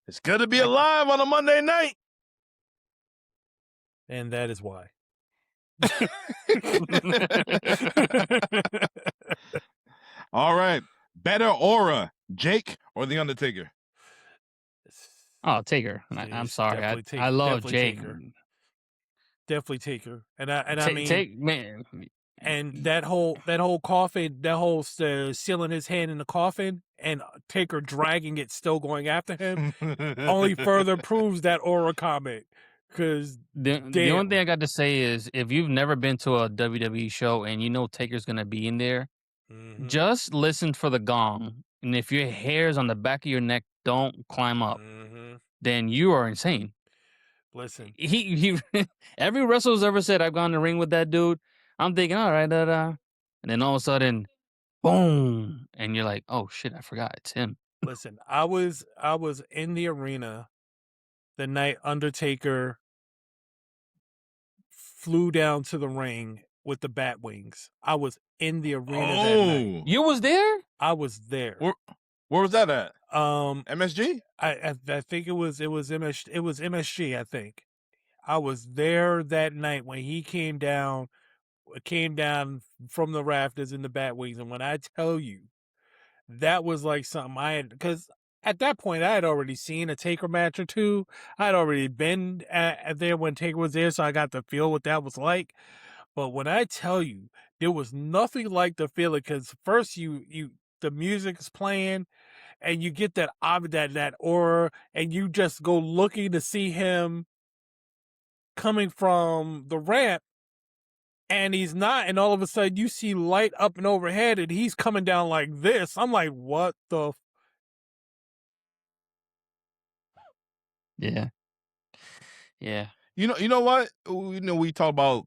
It's good to be alive on a Monday night. And that is why. All right. Better aura, Jake or The Undertaker? Oh, Taker. I'm sorry. I love Jake. Definitely Taker. And I mean, take man. And that whole coffin, sealing his hand in the coffin and Taker dragging it, still going after him, only further proves that aura comment. Because the only thing I got to say is, if you've never been to a WWE show and you know Taker's gonna be in there, just listen for the gong. And if your hairs on the back of your neck don't climb up, then you are insane. Listen, he every wrestler's ever said, "I've gone in the ring with that dude." I'm thinking, all right, and then all of a sudden, boom, and you're like, "Oh shit, I forgot it's him." Listen, I was in the arena the night Undertaker flew down to the ring with the bat wings. I was in the arena that night. You was there? I was there. Where was that at? MSG? I think it was MSG, I think. I was there that night when he came down from the rafters in the bat wings, and when I tell you, that was like something I had, because at that point I had already seen a Taker match or two. I had already been there when Taker was there, so I got to feel what that was like. But when I tell you, there was nothing like the feeling, because first the music is playing, and you get that aura, and you just go looking to see him coming from the ramp, and he's not, and all of a sudden you see light up and overhead, and he's coming down like this. I'm like, what the? Yeah. You know what? We talk about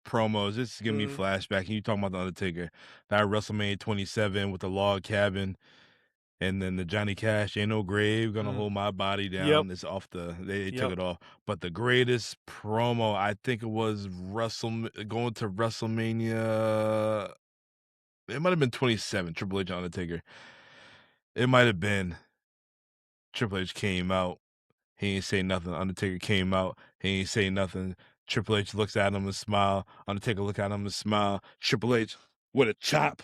promos. This is giving me flashback. And you talking about the Undertaker, that WrestleMania 27 with the log cabin, and then the Johnny Cash "Ain't No Grave Gonna Hold My Body Down." It's off they took it off. But the greatest promo, I think it was going to WrestleMania. It might have been 27. Triple H and Undertaker. It might have been. Triple H came out. He ain't say nothing. Undertaker came out. He ain't say nothing. Triple H looks at him and smile. Undertaker look at him and smile. Triple H with a chop.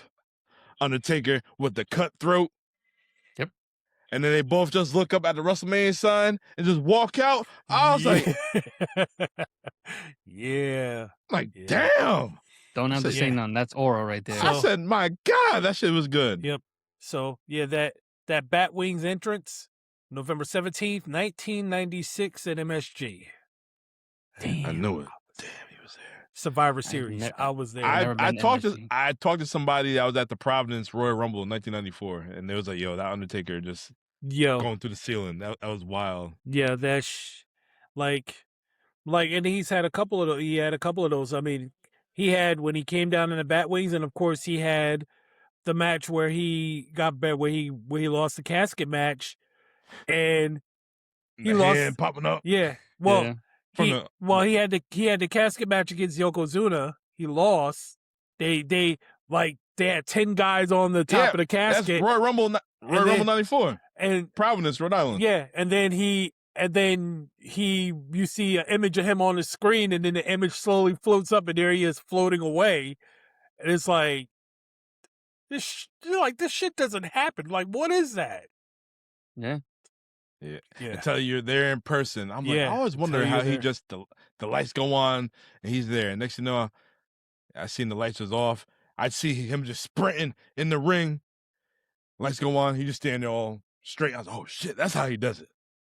Undertaker with the cutthroat. Yep. And then they both just look up at the WrestleMania sign and just walk out. I was like, yeah. Damn. Don't have to say nothing. That's aura right there. I said, my God, that shit was good. Yep. So yeah, that bat wings entrance, November 17th, 1996 at MSG. Damn. I knew it. Damn, he was there. Survivor Series. I was there. never been to MSG. I talked to somebody that was at the Providence Royal Rumble in 1994, and they was like, "Yo, that Undertaker just going through the ceiling. That was wild." Yeah, that's like, and he's had a couple of those. He had a couple of those. I mean, he had when he came down in the Batwings, and of course he had the match where he got where he lost the casket match, and he The lost. head popping up. Yeah, well, Yeah. he had the casket match against Yokozuna. He lost. They had 10 guys on the top of the casket. That's Royal Rumble 94, and Providence, Rhode Island. Yeah, and then you see an image of him on the screen, and then the image slowly floats up, and there he is floating away, and it's like this shit doesn't happen. Like, what is that? Yeah. Yeah. Until you're there in person. I'm like, I always wonder until how you're he there. just the lights go on and he's there. Next thing you know, I seen the lights was off. I'd see him just sprinting in the ring. Lights go on. He just standing there all straight. I was like, oh shit, that's how he does it.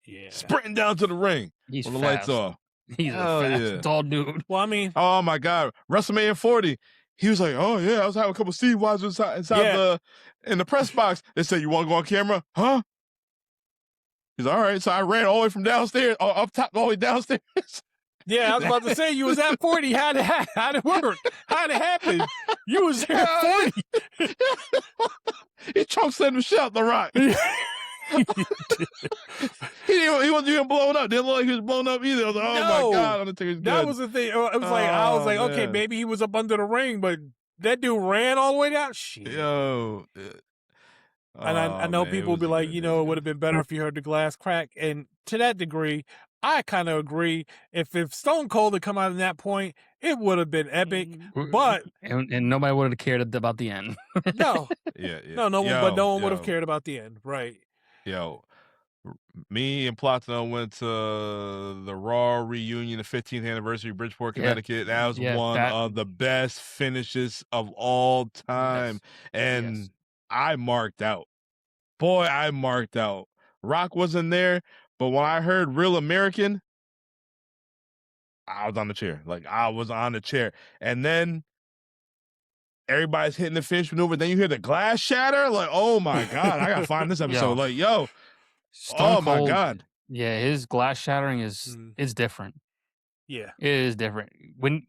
Yeah. Sprinting down to the ring He's with the fast. lights off. He's Hell a fast, yeah. tall dude. Well, I mean, Oh my God. WrestleMania 40. He was like, oh yeah, I was having a couple of Steve Wazers inside in the press box. They said, you want to go on camera? Huh? He's all right. So I ran all the way from downstairs, up top, all the way downstairs. yeah, I was about to say, you was at 40. How'd it work? How'd it happen? You was there at 40. He choked the shit out the Rock. he wasn't even blown up. Didn't look like he was blown up either. I was like, oh my God, Undertaker's good. That was the thing. It was I was like, okay, man. maybe he was up under the ring, but that dude ran all the way down. Shit. Yo. And I know people will be like, it would have been better if you heard the glass crack. And to that degree, I kind of agree. If Stone Cold had come out in that point, it would have been epic. But and nobody would have cared about the end. no, no one would have cared about the end, right? Yo, me and Platano went to the Raw reunion, the 15th anniversary, Bridgeport, Connecticut. That was one of the best finishes of all time, and I marked out. Boy, I marked out. Rock wasn't there, but when I heard Real American, I was on the chair. Like, I was on the chair. And then everybody's hitting the finish maneuver. Then you hear the glass shatter. Like, oh my God, I got to find this episode. Like, yo, Stone Cold, my God. Yeah, his glass shattering is different. Yeah. It is different. When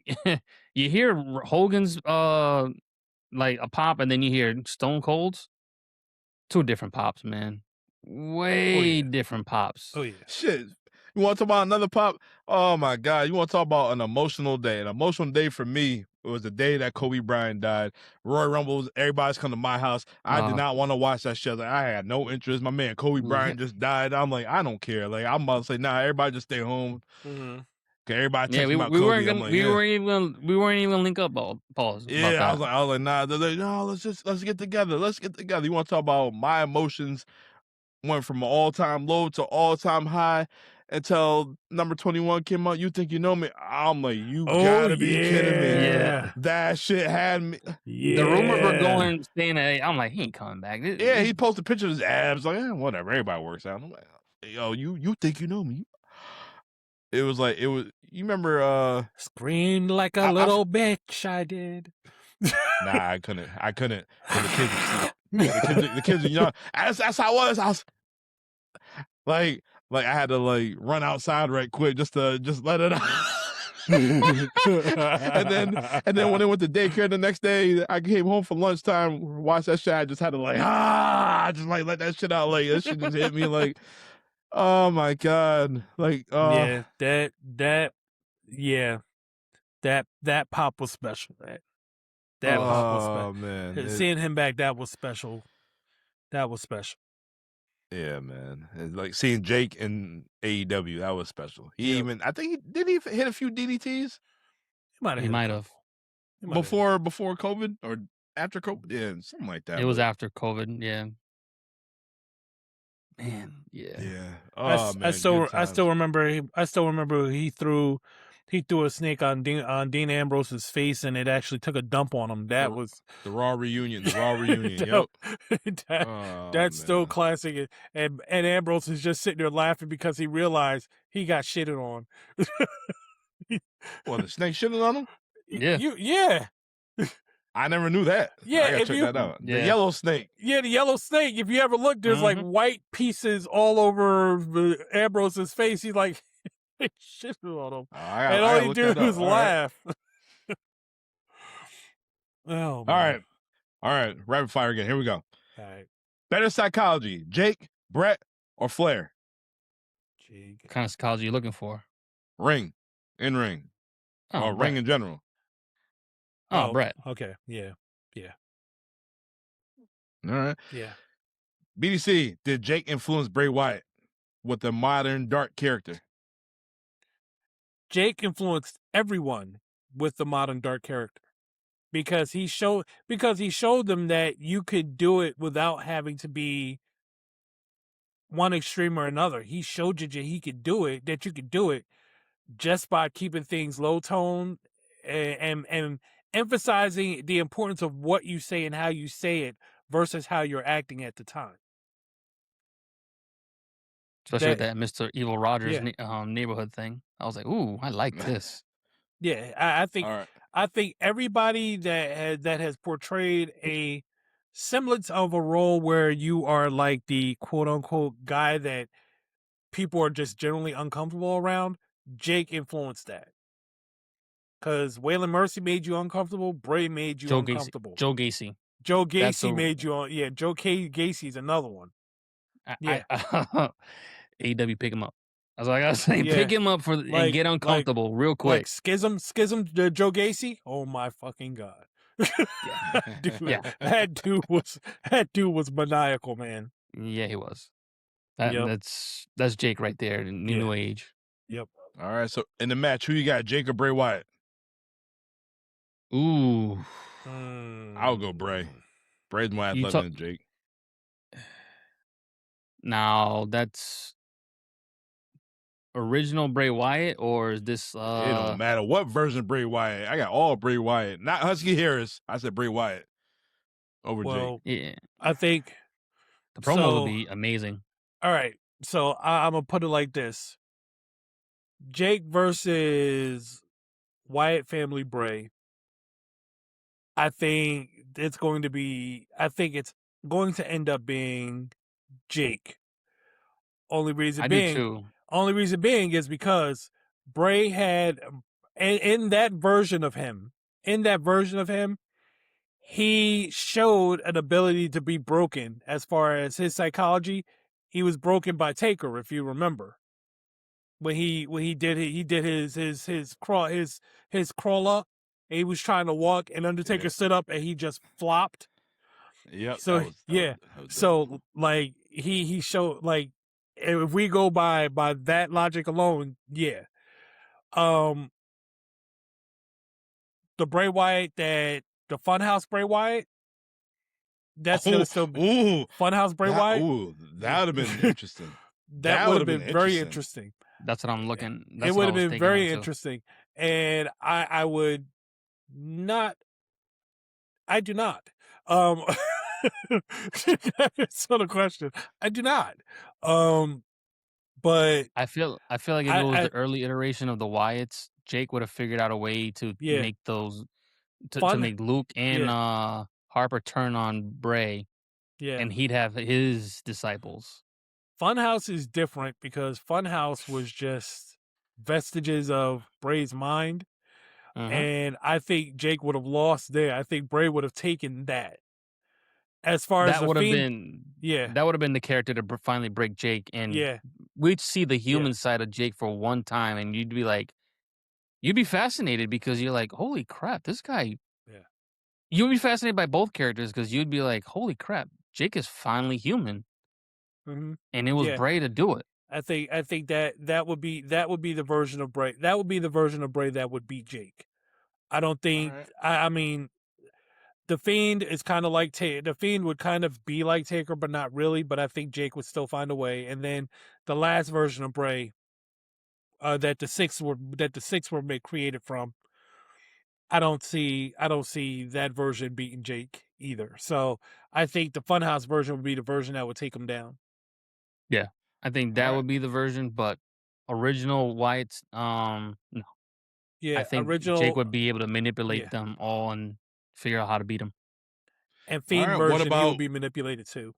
you hear Hogan's like a pop and then you hear Stone Cold's, two different pops, man. Way different pops. Oh yeah. Shit. You want to talk about another pop? Oh my God. You want to talk about an emotional day? An emotional day for me, it was the day that Kobe Bryant died. Royal Rumble, everybody's come to my house. I did not want to watch that shit. Like, I had no interest. My man Kobe Bryant just died. I'm like, I don't care. Like, I'm about to say, nah, everybody just stay home. Mm-hmm. Everybody we about weren't Kobe. gonna, like, we weren't even gonna link up. Pause. Yeah, I was like, nah. They're like, no, let's get together. Let's get together. You want to talk about my emotions? Went from an all-time low to all-time high until number 21 came out. You think you know me? I'm like, you gotta be kidding me. Yeah. That shit had me. The rumors were going, saying that I'm like, he ain't coming back. He posted pictures of his abs. Like, whatever. Everybody works out. I'm like, yo, you think you know me? It was like, you remember Screamed like a little bitch, I did. Nah, I couldn't. The kids are young. That's how I was. I was like I had to like run outside right quick just let it out. and then when they went to daycare the next day, I came home for lunchtime, watched that shit. I just had to just like let that shit out. Like that shit just hit me like, oh my God. Like that pop was special. That pop was special. Man. Seeing him back, that was special. That was special. Yeah, man. It's like seeing Jake in AEW, that was special. I think he hit a few DDTs. He might have. Before COVID or after COVID? Yeah, something like that. It was after COVID, yeah. Man, yeah. Yeah. Oh, man. I still remember he threw he threw a snake on Dean Ambrose's face, and it actually took a dump on him. That was the Raw reunion. The Raw reunion. Yep. That's still Man. classic. And Ambrose is just sitting there laughing because he realized he got shitted on. Well, the snake shitting on him? Yeah. Yeah. I never knew that. Yeah, I gotta if check you- that out. The Yeah. yellow snake. Yeah, the yellow snake. If you ever look, there's like white pieces all over Ambrose's face. He's like, shit on him. And all he do is laugh. Oh, man. All right. Rapid fire again. Here we go. All right. Better psychology, Jake, Brett, or Flair? Jake. What kind of psychology you looking for? Ring. In ring. Oh, Or ring in general. Oh, Brett. Okay. Yeah. All right. Yeah. BDC, did Jake influence Bray Wyatt with a modern dark character? Jake influenced everyone with the modern dark character because he showed them that you could do it without having to be one extreme or another. He showed you that he could do it, that you could do it just by keeping things low tone and emphasizing the importance of what you say and how you say it versus how you're acting at the time. Especially with that Mr. Evil Rogers neighborhood thing. I was like, ooh, I like this. Yeah, I think All right. I think everybody that has portrayed a semblance of a role where you are like the quote unquote guy that people are just generally uncomfortable around, Jake influenced that. Because Waylon Mercy made you uncomfortable, Bray made you uncomfortable. Joe Gacy. Joe Gacy made you Joe Gacy's another one. AEW pick him up. I was saying, pick him up and get uncomfortable real quick. Like Schism, Joe Gacy. Oh my fucking god! That dude was maniacal, man. Yeah, he was. That's Jake right there, new age. Yep. All right. So in the match, who you got, Jake or Bray Wyatt? Ooh. I'll go Bray. Bray's more athletic than Jake. Now that's original Bray Wyatt, or is this? It don't matter what version of Bray Wyatt. I got all Bray Wyatt, not Husky Harris. I said Bray Wyatt over Jake. Yeah, I think the promo would be amazing. All right, so I'm gonna put it like this: Jake versus Wyatt family Bray. I think it's going to end up being Jake. Only reason being is because Bray had in that version of him, he showed an ability to be broken as far as his psychology. He was broken by Taker, if you remember. When he did his crawl up, and he was trying to walk, and Undertaker stood up and he just flopped. Yep. So so like he showed, like, if we go by that logic alone, the Bray Wyatt, the Funhouse Bray Wyatt, that's gonna still be Funhouse Bray Wyatt. Ooh, that would have been interesting. That would have been very interesting. That's what I'm looking. It would have been very interesting, and I would not. I do not. That's not a question. I do not. But I feel like if it was the early iteration of the Wyatts, Jake would have figured out a way to make those to make Luke and Harper turn on Bray. Yeah, and he'd have his disciples. Funhouse is different because Funhouse was just vestiges of Bray's mind. And I think Jake would have lost there. I think Bray would have taken that. As far as that would have been, that would have been the character to finally break Jake, and we'd see the human side of Jake for one time, and you'd be fascinated because you're like, holy crap, this guy. Yeah, you'd be fascinated by both characters because you'd be like, holy crap, Jake is finally human, and it was Bray to do it. I think that would be the version of Bray. That would be the version of Bray that would beat Jake. I don't think. I mean, the Fiend is kind of like the Fiend would kind of be like Taker, but not really. But I think Jake would still find a way. And then the last version of Bray, that the six were created from. I don't see that version beating Jake either. So I think the Funhouse version would be the version that would take him down. Yeah, I think All that right. would be the version, but original Wyatt's, no. Yeah, I think Jake original. would be able to manipulate Yeah, them all and figure out how to beat them. and All Fiend right. What version, he will about be manipulated too.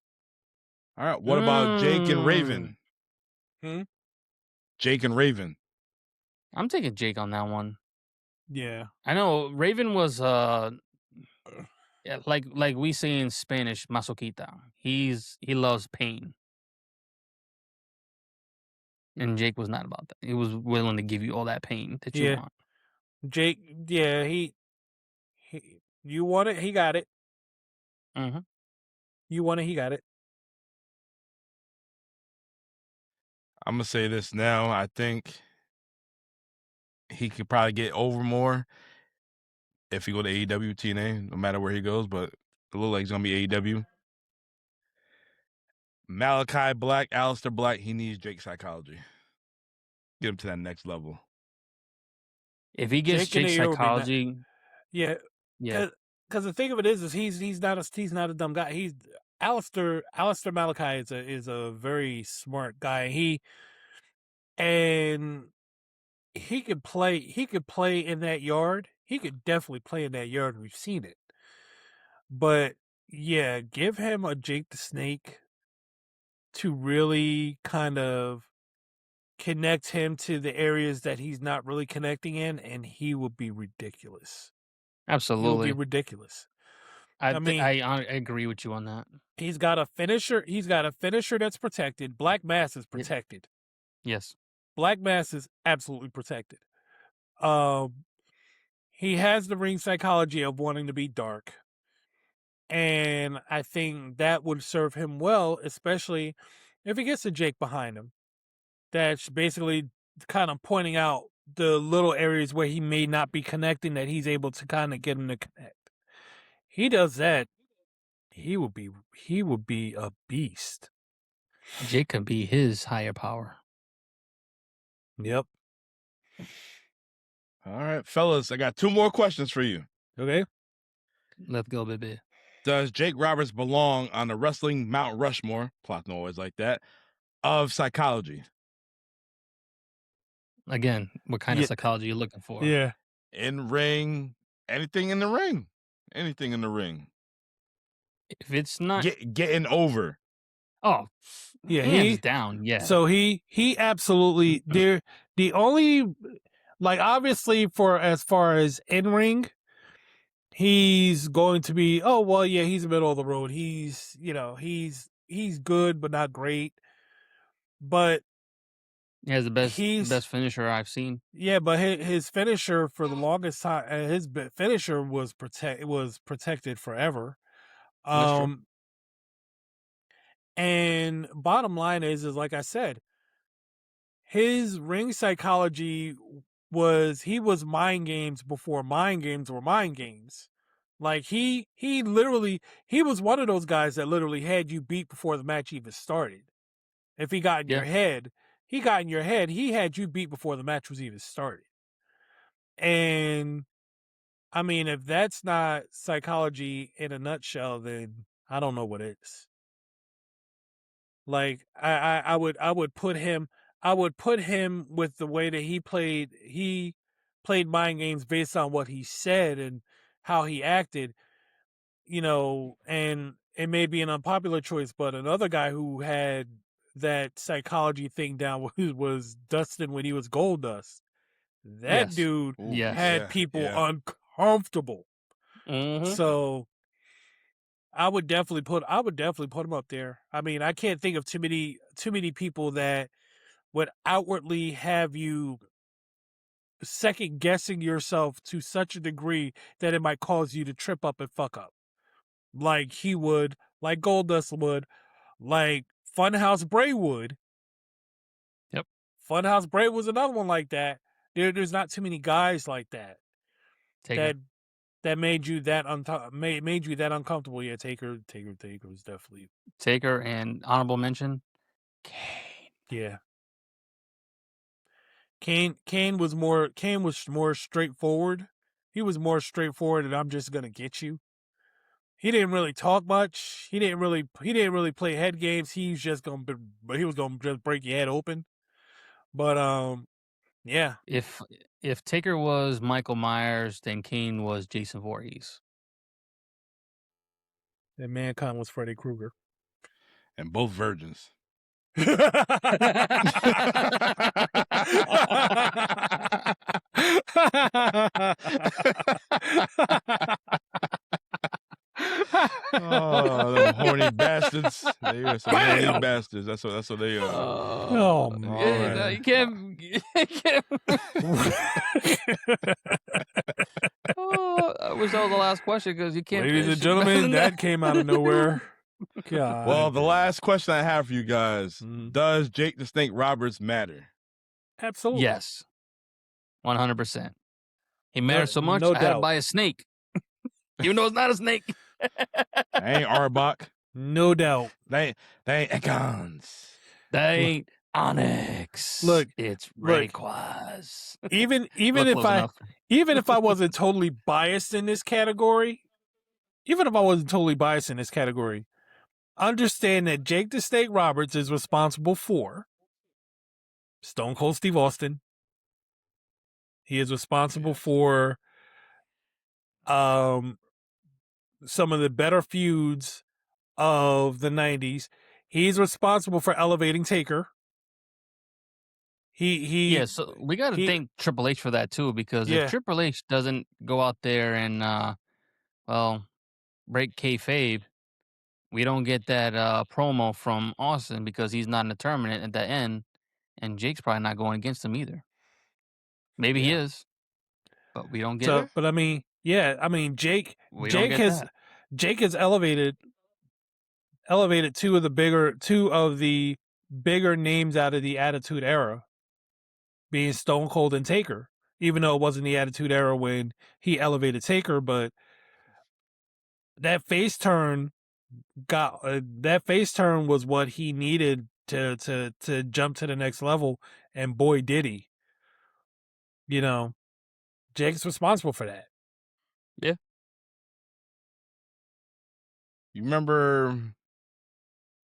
Jake and Mm, Raven? Hmm? Jake and Raven. I'm taking Jake on that one. Yeah, I know Raven was yeah, like we say in Spanish, masoquita. He loves pain, and Jake was not about that. He was willing to give you all that pain that you yeah. want. Jake, yeah, you want it, he got it. Hmm. You want it, he got it. I'm gonna say this now. I think he could probably get over more if he go to AEW, TNA, no matter where he goes. But it looks like he's gonna be AEW. Malachi Black, Aleister Black. He needs Jake's psychology. Get him to that next level. If he gets Jake in the Jake's ear would be not. psychology, Yeah, yeah, because the thing of it is he's not a dumb guy. He's Alistair Malachi is a very smart guy. And he could play in that yard. He could definitely play in that yard. We've seen it. But yeah, give him a Jake the Snake to really kind of connect him to the areas that he's not really connecting in, and he will be ridiculous. He will be absolutely. ridiculous. I I th- mean, I agree with you on that. he's got a finisher. He's got a finisher that's protected. Black Mass is Yep. protected. Yes, Black Mass is absolutely protected. Um, he has the ring psychology of wanting to be dark. And I think that would serve him well, especially if he gets a Jake behind him. That's basically kind of pointing out the little areas where he may not be connecting that he's able to kind of get him to connect. He does that, he would be a beast. Jake could be his higher power. Yep. All right, fellas, I got 2 more questions for you. Okay. Let's go, baby. Does Jake Roberts belong on the wrestling Mount Rushmore? Platano always like that. Of psychology. Again, what kind Yeah. of psychology you looking for? Yeah. In ring, anything in the ring. Anything in the ring. If it's not, Getting over. oh, Yeah, hands down, yeah. So he absolutely the only, like, obviously, for as far as in ring, he's going to be, oh well, yeah, he's middle of the road. He's he's good but not great. But He has the he's best finisher I've seen. yeah, but his finisher for the longest time, his finisher was protected forever. That's true. And bottom line is like I said, his ring psychology he was mind games before mind games were mind games. Like he was one of those guys that literally had you beat before the match even started. If he got in your head, he had you beat before the match was even started. And I mean, if that's not psychology in a nutshell, then I don't know what is. Like I would put him with the way that he played mind games based on what he said and how he acted, and it may be an unpopular choice, but another guy who had that psychology thing down was Dustin when he was Goldust. That Yes. dude Yes. had people uncomfortable. Mhm. So I would definitely put him up there. I mean, I can't think of too many people that would outwardly have you second guessing yourself to such a degree that it might cause you to trip up and fuck up. Like he would, like Goldust would, like Funhouse Bray would. Yep. Funhouse Bray was another one like that. There's not too many guys like that. Taker. That made you that made you that uncomfortable. Yeah, Taker was definitely Taker and honorable mention, Kane. yeah. Kane was more straightforward. He was more straightforward, and I'm just gonna get you. He didn't really talk much. He didn't really play head games. He was just gonna just break your head open. But yeah, If Taker was Michael Myers, then Kane was Jason Voorhees. and Mankind was Freddy Krueger. And both virgins. Oh, them horny bastards! They are some horny bastards. That's what they are. Oh, man. No, you can't. Oh, I wish that was the last question because you can't. Ladies and gentlemen, that came out of nowhere. God. Well, the last question I have for you guys: Mhm. Does Jake the Snake Roberts matter? Absolutely. Yes, 100%. He matters so much. no I had to doubt. buy a snake, even though it's not a snake. They ain't Arbok. No doubt. They ain't Ekans. They ain't Onyx. Look, it's look. Rayquaza. Even Look if close I enough. even if I wasn't totally biased in this category, understand that Jake the Snake Roberts is responsible for Stone Cold Steve Austin. He is responsible for some of the better feuds of the 90s. He's responsible for elevating Taker. Yeah, so we got to thank Triple H for that too, because Yeah. if Triple H doesn't go out there and break kayfabe, we don't get that promo from Austin because he's not in the tournament at the end, and Jake's probably not going against him either. Maybe he is, but we don't get it. But I mean, Jake We don't get that. Jake has elevated two of the bigger names out of the Attitude Era, being Stone Cold and Taker. Even though it wasn't the Attitude Era when he elevated Taker, but that face turn was what he needed to jump to the next level, and boy did he. You know, Jake's responsible for that. Yeah. You remember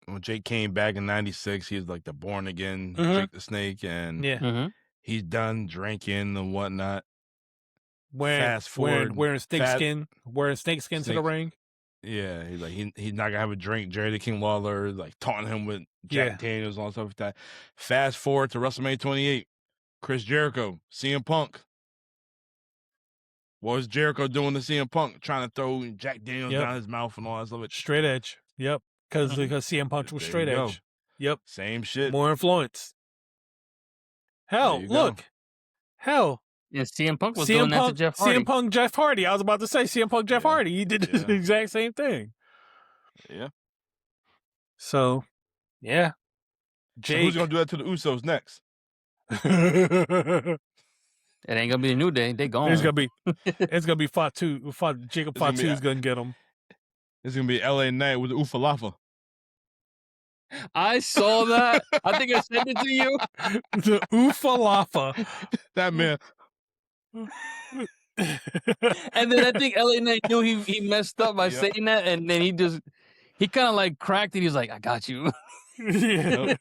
when Jake came back in '96? He was like the born again Jake the Snake, and he's done drinking and whatnot. Fast forward, wearing snake skin to the ring. Yeah, he's like he's not gonna have a drink. Jerry the King Lawler like taunting him with Jack Daniels and all stuff like that. Fast forward to WrestleMania 28, Chris Jericho, CM Punk. What was Jericho doing to CM Punk? Trying to throw Jack Daniels down his mouth and all that stuff. Straight edge. Yep. Because CM Punk was straight edge. Yep. Same shit. More influence. Hell, look. Hell. Yeah, CM Punk was doing that to Jeff Hardy. CM Punk, Jeff Hardy. I was about to say CM Punk, Jeff Hardy. He did the exact same thing. Yeah. So, yeah. So who's going to do that to the Usos next? It ain't gonna be a New Day. They gone. It's gonna be Fatu. Jacob Fatu's gonna get him. It's gonna be LA Knight with the Oofalafa. I saw that. I think I sent it to you. The Oofalafa. That man. And then I think LA Knight knew he messed up by saying that, and then he kind of like cracked it. He was like, "I got you." Yeah.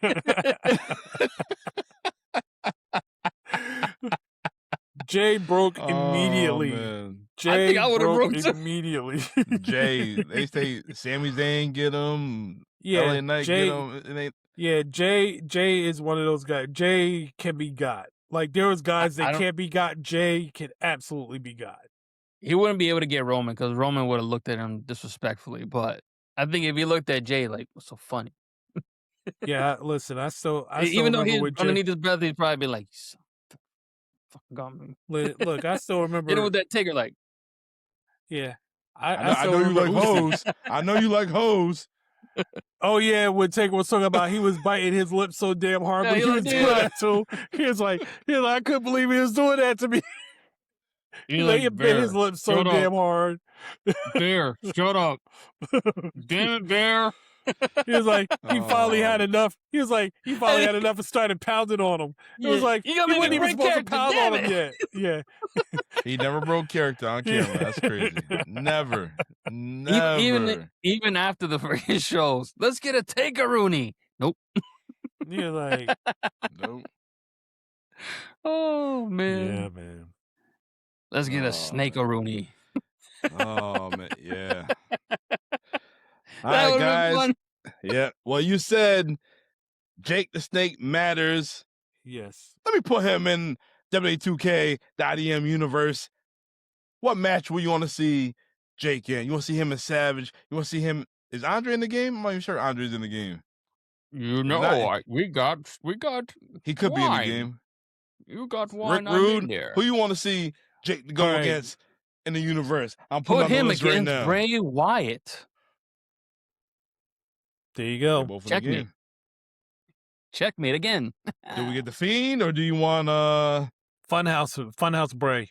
Jay broke immediately. Man. Jay I think I would have broke immediately. Jay, they say Sami Zayn get him. Yeah, LA Knight Jay, get him. It ain't... Yeah, Jay is one of those guys. Jay can be got. Like there was guys that can't be got. Jay can absolutely be got. He wouldn't be able to get Roman because Roman would have looked at him disrespectfully. But I think if he looked at Jay, like, what's so funny? Yeah, listen, I still even though he's with underneath his breath, he'd probably be like, "Fucking got me." Look, I still remember. You know what that Taker like? Yeah, I know you like hoes. I know you like hoes. Oh yeah, when Taker was talking about he was biting his lips so damn hard, but he was doing that too. He was like, I couldn't believe he was doing that to me. He like, bit his lips so damn hard. Bear, shut up. Damn it, Bear. He was like, he finally had Oh. enough. He was like, he finally had enough and started pounding on him. It was Yeah, like, you he gotta make wasn't me even break supposed to character, pound on damn him yet. Yeah. He never broke character on Yeah. camera. That's crazy. Never. even Never. after the freaking shows, let's get a Taker-Rooney. Nope. You're like, Nope. Oh man. yeah, man. Let's get a Oh, Snake-A-Rooney. Oh man, yeah. All That right, would've been guys. fun. Yeah. Well, you said Jake the Snake matters. Yes. Let me put him in WWE2K.EM universe. What match will you want to see Jake in? You want to see him in Savage? You want to see him? Is Andre in the game? I'm not even sure Andre's in the game. You If know, not, we got he could be in the wine. game. You got Rick wine. I'm Rude. in there. Who you want to see Jake to go All right. against in the universe? I'm putting Put on the him list right against now. Bray Wyatt. There you They're go. both in the Checkmate. game. Checkmate again. Do we get the Fiend or do you want Funhouse Bray.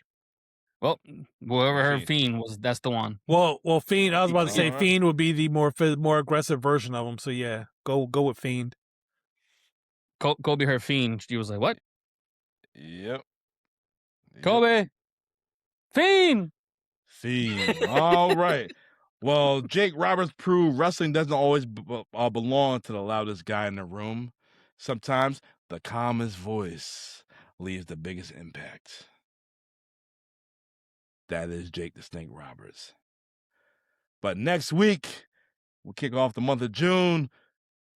Well, whoever her Fiend. Fiend was, that's the one. Well, Fiend. I was about to say Alright. Fiend would be the more aggressive version of him. So yeah, go with Fiend. Kobe her Fiend. She was like, what? Yep. Kobe. Fiend. Fiend. All right. Well, Jake Roberts proved wrestling doesn't always belong to the loudest guy in the room. Sometimes the calmest voice leaves the biggest impact. That is Jake the Snake Roberts. But next week, we'll kick off the month of June.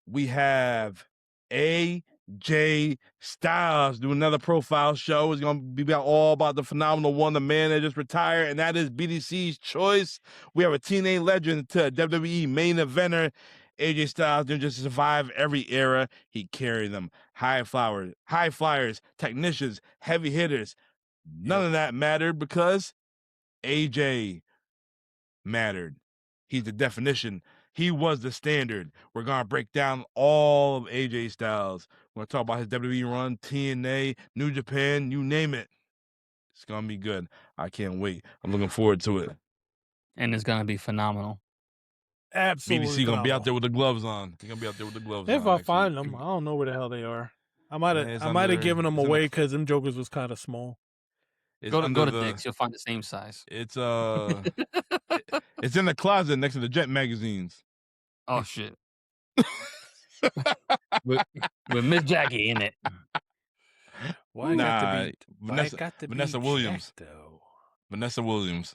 We have AJ Styles do another profile show. It's going to be all about the phenomenal one, the man that just retired, and that is BDC's choice. We have a teenage legend to a WWE main eventer. AJ Styles didn't just survive every era. He carried them. High flyers, technicians, heavy hitters. None of that mattered because AJ mattered. He's the definition. He was the standard. We're going to break down all of AJ Styles. We're going to talk about his WWE run, TNA, New Japan, you name it. It's going to be good. I can't wait. I'm looking forward to it. And it's going to be phenomenal. Absolutely. BDC going to be out there with the gloves on. They're going to be out there with the gloves on. If I next find week. them, I don't know where the hell they are. I might it's have given them it's away because them jokers was kind of small. It's Go under to the- Dick's. You'll find the same size. It's it's in the closet next to the Jet magazines. Oh, shit. with Miss Jackie in it. Why Nah, Vanessa Vanessa Williams. Jack, though? Vanessa Williams.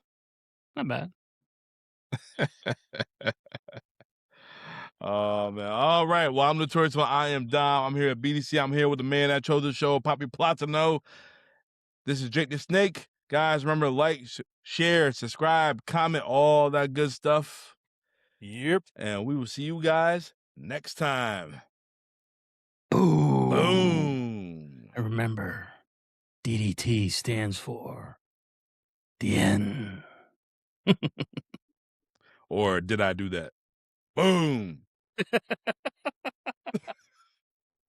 Not bad. Oh man! All right. Well, I'm Notorious. I am Dom. I'm here at BDC. I'm here with the man that chose the show, Poppy Platano. This is Jake the Snake. Guys, remember to like, share, subscribe, comment, all that good stuff. Yep. And we will see you guys next time. Boom. Boom. And remember, DDT stands for the end. Or did I do that? Boom.